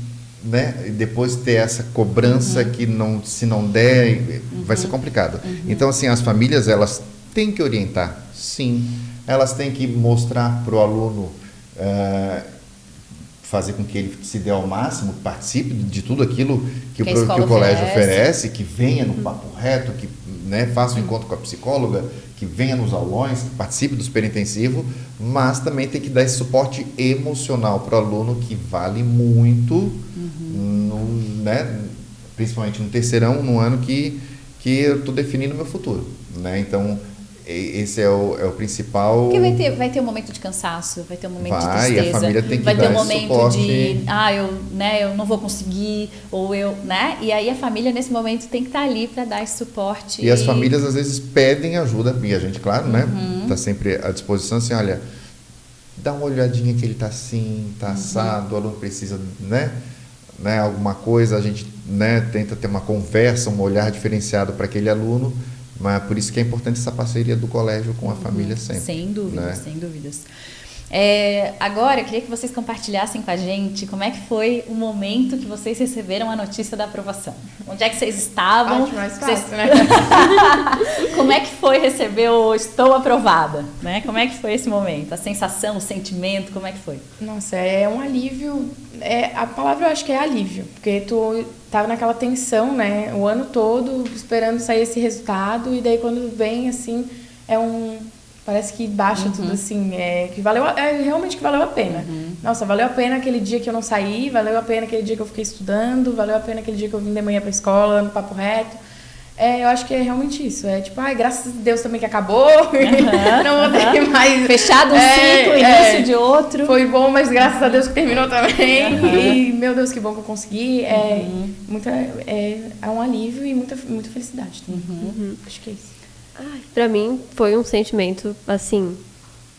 né, e depois ter essa cobrança que se não der vai ser complicado. Então assim, as famílias elas têm que orientar, sim, elas têm que mostrar para o aluno, fazer com que ele se dê ao máximo, participe de tudo aquilo que o colégio oferece, que venha no papo reto, que, né, faça um encontro com a psicóloga, que venha nos aulões, que participe do super intensivo, mas também tem que dar esse suporte emocional para o aluno, que vale muito, né, principalmente no terceirão, no ano que eu estou definindo o meu futuro, né? Então esse é o principal. Porque vai ter um momento de cansaço, vai ter um momento de tristeza, e a família tem que vai dar ter um momento suporte. eu não vou conseguir, ou né? E aí a família nesse momento tem que estar ali para dar esse suporte. E as famílias às vezes pedem ajuda, e a gente, claro, né, tá sempre à disposição, assim, olha, dá uma olhadinha que ele tá assim, tá assado, o aluno precisa, né, alguma coisa, a gente, né, tenta ter uma conversa, um olhar diferenciado para aquele aluno. Mas por isso que é importante essa parceria do colégio com a família sempre. Sem dúvidas, né? Sem dúvidas. Agora, eu queria que vocês compartilhassem com a gente como é que foi o momento que vocês receberam a notícia da aprovação. Onde é que vocês estavam? Acho mais fácil, né? Como é que foi receber o estou aprovada? Né? Como é que foi esse momento? A sensação, o sentimento, como é que foi? Nossa, é um alívio. A palavra eu acho que é alívio, porque tu tava naquela tensão, né? O ano todo esperando sair esse resultado, e daí quando vem, assim, parece que baixa tudo, assim, realmente que valeu a pena. Nossa, valeu a pena aquele dia que eu não saí, valeu a pena aquele dia que eu fiquei estudando, valeu a pena aquele dia que eu vim de manhã pra escola, no papo reto. Eu acho que é realmente isso. Graças a Deus também que acabou. Não vou ter mais. Fechado um ciclo, início de outro. Foi bom, mas graças a Deus que terminou também. E, meu Deus, que bom que eu consegui. É um alívio e muita felicidade. Acho que é isso. Pra mim, foi um sentimento, assim,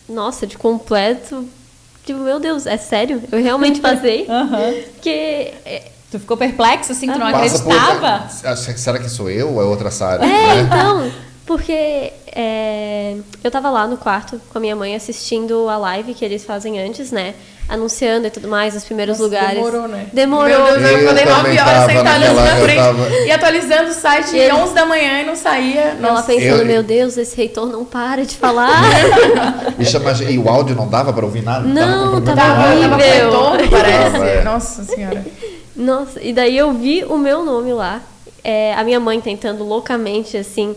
nossa, de completo. Tipo, meu Deus, é sério? Eu realmente passei. Porque. Tu ficou perplexo, assim, tu não acreditava? Será que sou eu ou é outra Sara? Então, porque eu tava lá no quarto com a minha mãe assistindo a live que eles fazem antes, né? Anunciando e tudo mais, os primeiros lugares. Demorou, né? Demorou. Meu Deus, eu acordei 9 horas sentada assim na frente e atualizando o site 11 da manhã e não saía. Ela pensando, meu Deus, esse reitor não para de falar. E o áudio não dava para ouvir nada? Não, tava Tava horrível. retorno, parece. Nossa Senhora. Nossa, e daí eu vi o meu nome lá. A minha mãe tentando loucamente, assim,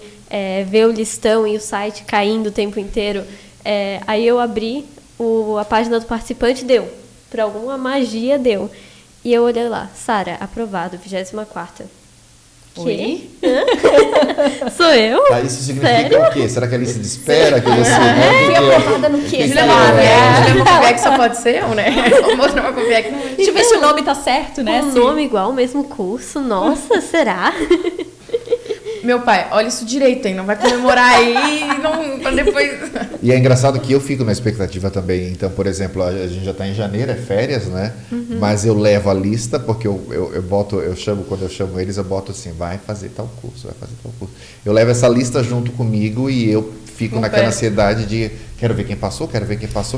ver o listão e o site caindo o tempo inteiro. Aí eu abri a página do participante, deu. Por alguma magia, deu. E eu olhei lá, Sara, aprovado, 24ª. Oi? Sou eu? Isso significa Sério? o quê? Será que a lista de espera que você... Fui aprovada no quê? Julia Almocoviec só pode ser eu, né? Outra Almocoviec não. Deixa eu ver se o nome tá certo, né? Um nome igual, mesmo curso. Nossa, será? Meu pai, olha isso direito, hein? Não vai comemorar aí, não, pra depois... E é engraçado que eu fico na expectativa também. Então, por exemplo, a gente já está em janeiro, é férias, né? Mas eu levo a lista, porque quando eu chamo eles, eu boto assim, vai fazer tal curso. Eu levo essa lista junto comigo e eu fico naquela ansiedade de quero ver quem passou,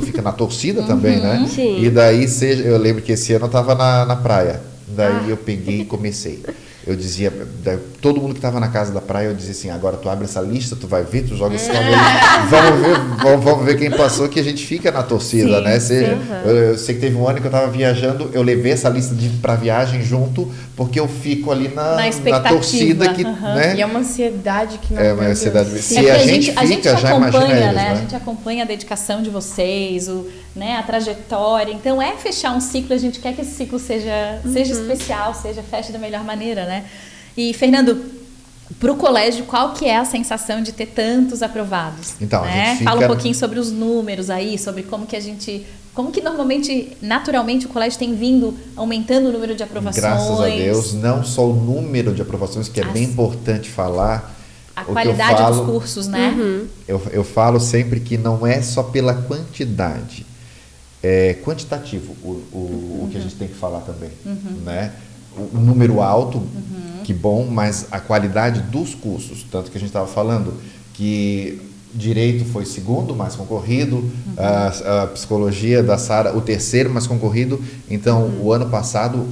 fica na torcida também, né? Sim. E daí, eu lembro que esse ano eu estava na praia. Daí eu peguei e comecei. Eu dizia, todo mundo que estava na casa da praia, eu dizia assim, agora tu abre essa lista, tu vai ver, tu joga esse nome aí, vamos ver quem passou, que a gente fica na torcida, sim, né? Eu sei que teve um ano que eu estava viajando, eu levei essa lista para viagem junto, porque eu fico ali na torcida. Né? E é uma ansiedade que não... É uma ansiedade. Se a gente fica, já imagina eles, né? A gente acompanha a dedicação de vocês, a trajetória. Então, fechar um ciclo, a gente quer que esse ciclo seja especial, feche da melhor maneira, né? E, Fernando, para o colégio, qual que é a sensação de ter tantos aprovados? Então, né? a gente Fala um pouquinho sobre os números aí, sobre como que normalmente, naturalmente, o colégio tem vindo aumentando o número de aprovações. Graças a Deus, não só o número de aprovações, que é bem importante falar. A qualidade dos cursos, né? Eu falo sempre que não é só pela quantidade. É quantitativo o que a gente tem que falar também, né? O número alto, que bom, mas a qualidade dos cursos, tanto que a gente estava falando que Direito foi segundo mais concorrido, a Psicologia da Sara o terceiro mais concorrido, então o ano passado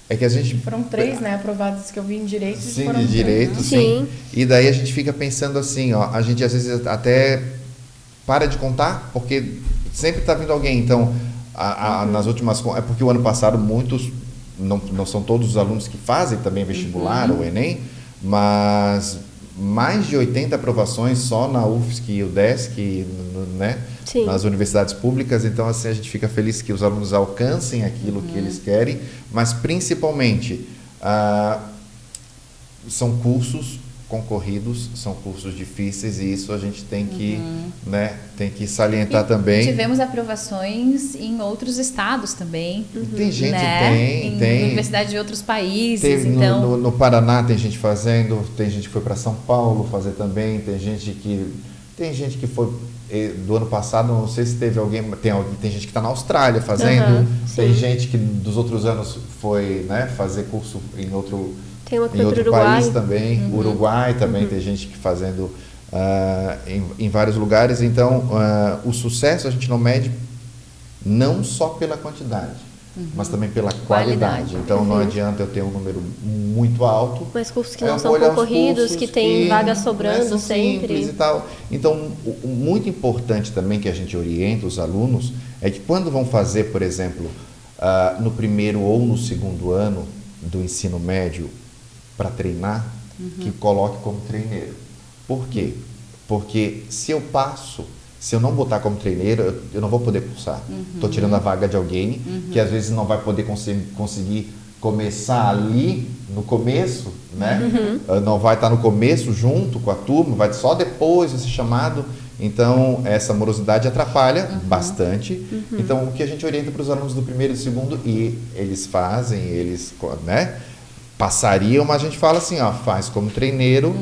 é que a gente... Foram 3, né, aprovados que eu vi em Direito. Sim, de Direito, sim. E daí a gente fica pensando assim, a gente às vezes até para de contar, porque sempre está vindo alguém, então nas últimas... É porque o ano passado muitos... Não são todos os alunos que fazem também vestibular ou Enem, mas mais de 80 aprovações só na UFSC e UDESC, né? Nas universidades públicas. Então, assim, a gente fica feliz que os alunos alcancem aquilo que eles querem, mas principalmente são cursos concorridos, são cursos difíceis e isso a gente tem que, tem que salientar também. Tivemos aprovações em outros estados também. Tem gente, em universidades de outros países. Então... no Paraná tem gente fazendo, tem gente que foi para São Paulo fazer também, tem gente que foi do ano passado, não sei se teve alguém, tem gente que está na Austrália fazendo, tem gente que dos outros anos foi, né, fazer curso em outro país também, Uruguai também tem gente que fazendo em vários lugares. Então, o sucesso a gente não mede não só pela quantidade, mas também pela qualidade. Então, não adianta eu ter um número muito alto. Mas cursos que não são concorridos, que tem vaga sobrando sempre. E tal. Então, muito importante também que a gente orienta os alunos é que quando vão fazer, por exemplo, no primeiro ou no segundo ano do ensino médio, para treinar, que coloque como treineiro. Por quê? Porque se eu não botar como treineiro, eu não vou poder cursar. Estou tirando a vaga de alguém que às vezes não vai poder conseguir começar ali no começo, né? Não vai estar no começo junto com a turma, vai só depois ser chamado. Então, essa morosidade atrapalha bastante. Então, o que a gente orienta para os alunos do primeiro e do segundo, e eles fazem, né? Passariam, mas a gente fala assim, faz como treineiro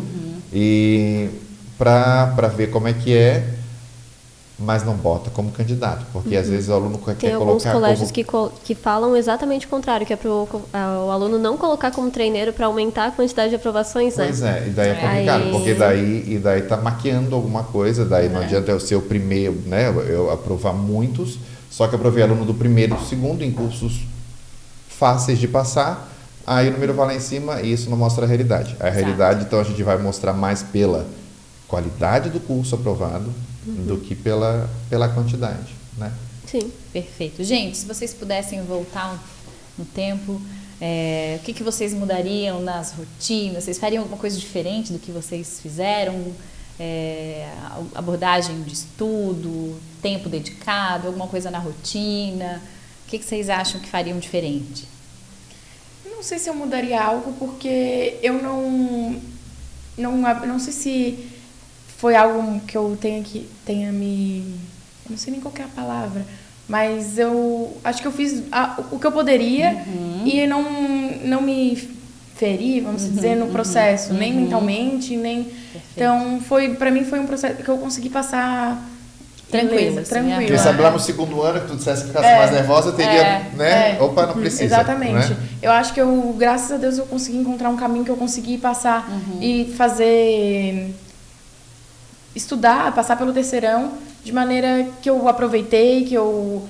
e para ver como é que é, mas não bota como candidato, porque às vezes o aluno quer colocar Tem alguns colégios que falam exatamente o contrário, que é para o aluno não colocar como treineiro para aumentar a quantidade de aprovações, né? Pois é, e daí é complicado, porque daí tá maquiando alguma coisa, daí não adianta eu ser o primeiro, né, eu aprovar muitos, só que eu aprovei aluno do primeiro e do segundo em cursos fáceis de passar. Aí o número vai lá em cima e isso não mostra a realidade. A realidade, então, a gente vai mostrar mais pela qualidade do curso aprovado do que pela quantidade, né? Sim. Perfeito. Gente, se vocês pudessem voltar no tempo, O que vocês mudariam nas rotinas? Vocês fariam alguma coisa diferente do que vocês fizeram? Abordagem de estudo, tempo dedicado, alguma coisa na rotina? O que vocês acham que fariam diferente? Eu não sei se eu mudaria algo, porque eu não sei se foi algo que eu tenha me... Eu não sei nem qual que é a palavra, mas eu acho que eu fiz o que eu poderia e não me feri, vamos dizer, no processo, nem mentalmente, nem... Perfeito. Então, pra mim foi um processo que eu consegui passar tranquila. Quem sabe lá no segundo ano que tu dissesse que ficasse mais nervosa, teria, opa, não precisa. Exatamente. Né? Eu acho que graças a Deus, eu consegui encontrar um caminho que eu consegui passar e fazer... estudar, passar pelo terceirão de maneira que eu aproveitei, que eu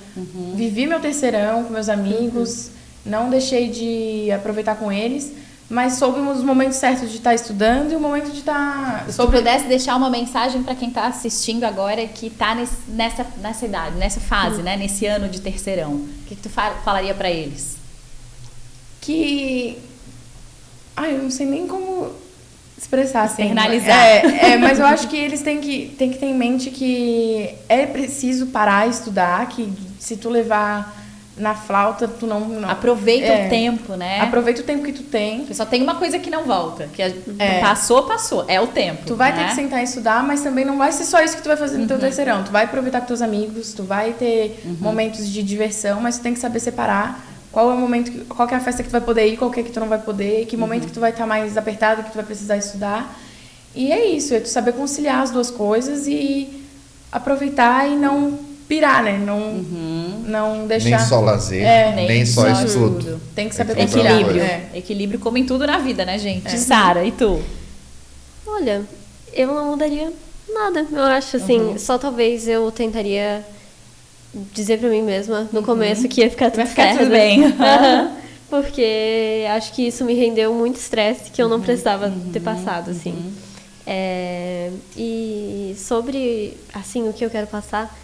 vivi meu terceirão com meus amigos, não deixei de aproveitar com eles, mas soube os momentos certos de estar estudando e o momento de estar... Se tu pudesse deixar uma mensagem para quem está assistindo agora, que está nessa idade, nessa fase, né, nesse ano de terceirão, o que tu falaria para eles? Eu não sei nem como expressar assim. Internalizar. Mas eu acho que eles têm que ter em mente que é preciso parar e estudar, que se tu levar na flauta, tu não... Aproveita o tempo, né? Aproveita o tempo que tu tem. Porque só tem uma coisa que não volta, que passou, é o tempo. Tu vai ter que sentar e estudar, mas também não vai ser só isso que tu vai fazer no teu terceirão. Tu vai aproveitar com teus amigos, tu vai ter momentos de diversão, mas tu tem que saber separar qual é o momento, qual que é a festa que tu vai poder ir, qual que é que tu não vai poder, que momento que tu vai estar mais apertado, que tu vai precisar estudar. E é isso, é tu saber conciliar as duas coisas e aproveitar e não pirar, né? Não deixar... Nem só lazer, nem só estudo. Tem que saber conciliar. Equilíbrio como em tudo na vida, né, gente? Sara, e tu? Olha, eu não mudaria nada. Eu acho, assim, só talvez eu tentaria dizer pra mim mesma no começo que ia ficar tudo certo. Tudo bem. Porque acho que isso me rendeu muito estresse que eu não precisava ter passado, assim. E sobre, assim, o que eu quero passar...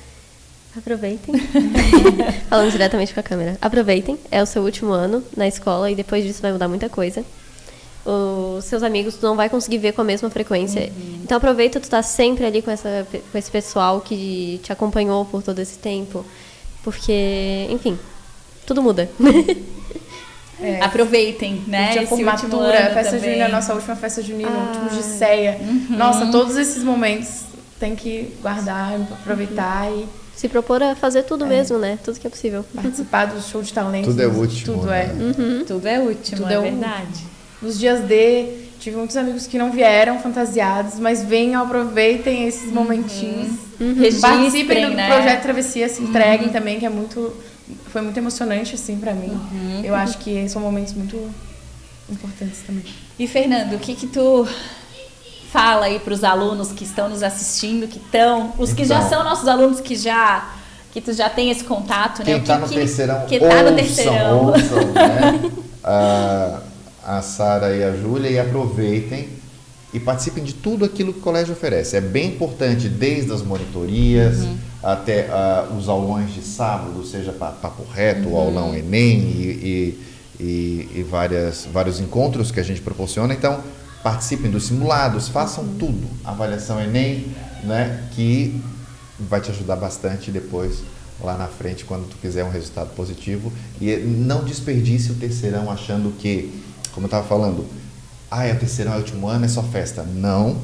Aproveitem. Falando diretamente com a câmera. Aproveitem. É o seu último ano na escola e depois disso vai mudar muita coisa. Os seus amigos tu não vai conseguir ver com a mesma frequência. Então aproveita, tu tá sempre ali com esse pessoal que te acompanhou por todo esse tempo. Porque, enfim, tudo muda. Aproveitem, né? Esse formatura, festa junina, nossa última festa junina, último de ceia. Nossa, todos esses momentos tem que guardar, aproveitar e... Se propor a fazer tudo mesmo, né? Tudo que é possível. Participar do show de talentos. Tudo é último. Tudo né? Tudo é último, é verdade. Nos dias tive muitos amigos que não vieram fantasiados, mas venham, aproveitem esses momentinhos. Participem do projeto Travessia, se entreguem também, que foi muito emocionante, assim, pra mim. Eu acho que são momentos muito importantes também. E, Fernando, o que tu... fala aí para os alunos que estão nos assistindo, os que já são nossos alunos, que tu já tem esse contato, quem né? Está no terceirão, ouçam, né? A Sara e a Júlia, e aproveitem e participem de tudo aquilo que o colégio oferece. É bem importante, desde as monitorias até os aulões de sábado, seja papo reto, o aulão Enem e vários encontros que a gente proporciona. Então, participem dos simulados, façam tudo. Avaliação Enem, né, que vai te ajudar bastante depois, lá na frente, quando tu quiser um resultado positivo. E não desperdice o terceirão achando que, como eu estava falando, o terceirão é o último ano, é só festa. Não.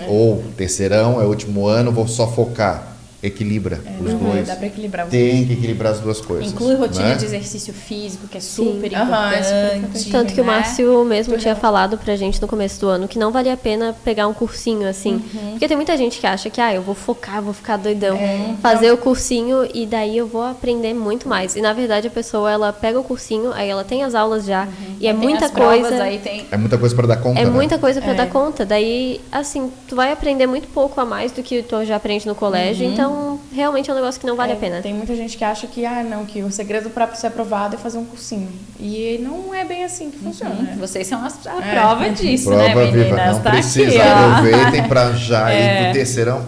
Ou terceirão é o último ano, vou só focar. Equilibra os dois. Dá pra equilibrar. Tem que equilibrar as duas coisas. Inclui rotina, né? de exercício físico, que é super importante. Tanto que o Márcio mesmo tinha falado pra gente no começo do ano que não valia a pena pegar um cursinho, assim. Porque tem muita gente que acha que, eu vou focar, vou ficar doidão. Fazer o cursinho e daí eu vou aprender muito mais. E na verdade a pessoa, ela pega o cursinho, aí ela tem as aulas já. E é muita coisa. É muita coisa pra dar conta, né? Muita coisa pra dar conta. Daí, assim, tu vai aprender muito pouco a mais do que tu já aprende no colégio. Então, realmente é um negócio que não vale a pena. Tem muita gente que acha que, que o segredo para ser aprovado é fazer um cursinho. E não é bem assim que funciona. Né? Vocês são a prova disso, prova né, meninas? Viva. Não precisa, aproveitem para já ir do terceirão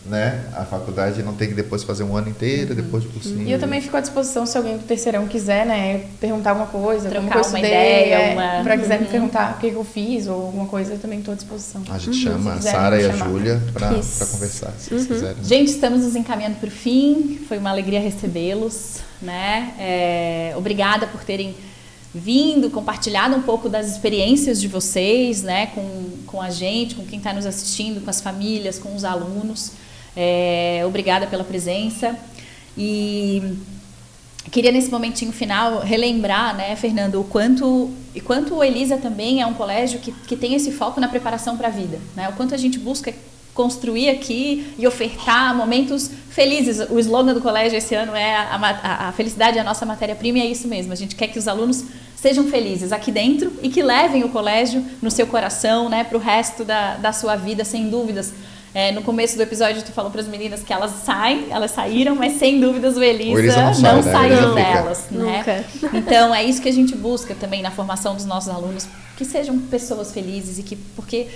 né, a faculdade, não ter que depois fazer um ano inteiro, depois de cursinho. E eu também fico à disposição, se alguém do terceirão quiser, né, perguntar alguma coisa, trocar como que eu uma estudei, ideia, pra quiser me perguntar o que eu fiz ou alguma coisa, eu também estou à disposição. A gente chama a quiser Sara me e a chamar. Júlia para conversar, se vocês quiserem. Gente, estamos nos encaminhando para o fim. Foi uma alegria recebê-los, né? Obrigada por terem vindo, compartilhado um pouco das experiências de vocês, né? Com a gente, com quem está nos assistindo, com as famílias, com os alunos. Obrigada pela presença. E queria, nesse momentinho final, relembrar, né, Fernando, o quanto o Elisa também é um colégio que tem esse foco na preparação para a vida, né? O quanto a gente busca construir aqui e ofertar momentos felizes. O slogan do colégio esse ano é a felicidade é a nossa matéria-prima, e é isso mesmo. A gente quer que os alunos sejam felizes aqui dentro e que levem o colégio no seu coração, né, para o resto da sua vida, sem dúvidas. No começo do episódio tu falou para as meninas que elas saíram, mas sem dúvidas o Elisa não saiu delas, né? Então é isso que a gente busca também na formação dos nossos alunos, que sejam pessoas felizes, e porque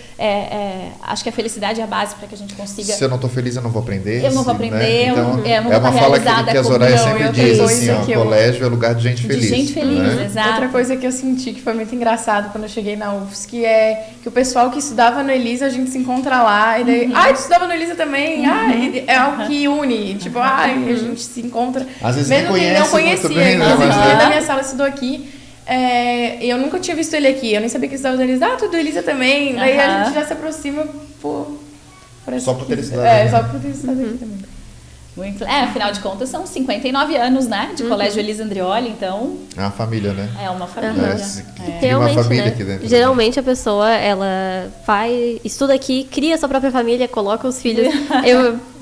acho que a felicidade é a base para que a gente consiga. Se eu não estou feliz, eu não vou aprender. Eu não vou aprender, né? Então, eu não vou uma fala que a Soraya sempre diz assim, ó, colégio é lugar de gente feliz. De gente feliz, né? exato. Outra coisa que eu senti que foi muito engraçado quando eu cheguei na UFSC é que o pessoal que estudava no Elisa, a gente se encontra lá, e daí, tu estudava no Elisa também? É algo que une, tipo, a gente se encontra. Às vezes mesmo quem não conhecia, bem, né? inclusive da minha sala estudou aqui. Eu nunca tinha visto ele aqui, eu nem sabia que ele estudava no Elisa. Tu do Elisa também. Daí a gente já se aproxima só por ter estudado. Só por ter estudado aqui também. Muito, afinal de contas, são 59 anos, né, de Colégio Elisa Andrioli, então... É uma família, né? É uma família. Realmente, uma família né? aqui dentro. Geralmente a pessoa, ela estuda aqui, cria sua própria família, coloca os filhos.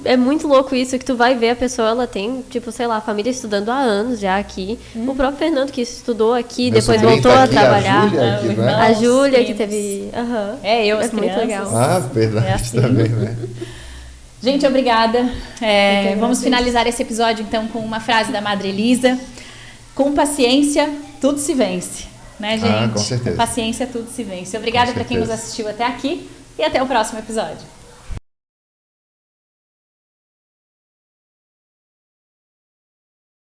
É muito louco isso, que tu vai ver a pessoa, ela tem, tipo, sei lá, a família estudando há anos já aqui. O próprio Fernando, que estudou aqui, Meu depois sobrinho voltou tá a aqui, trabalhar. A Júlia, aqui, né? A Júlia, que primos. teve... Eu, as é muito crianças. legal. Verdade, assim. também, né? Gente, obrigada. Vamos finalizar esse episódio, então, com uma frase da Madre Elisa. Com paciência, tudo se vence. Né, gente? Com certeza. Com paciência, tudo se vence. Obrigada para quem nos assistiu até aqui e até o próximo episódio.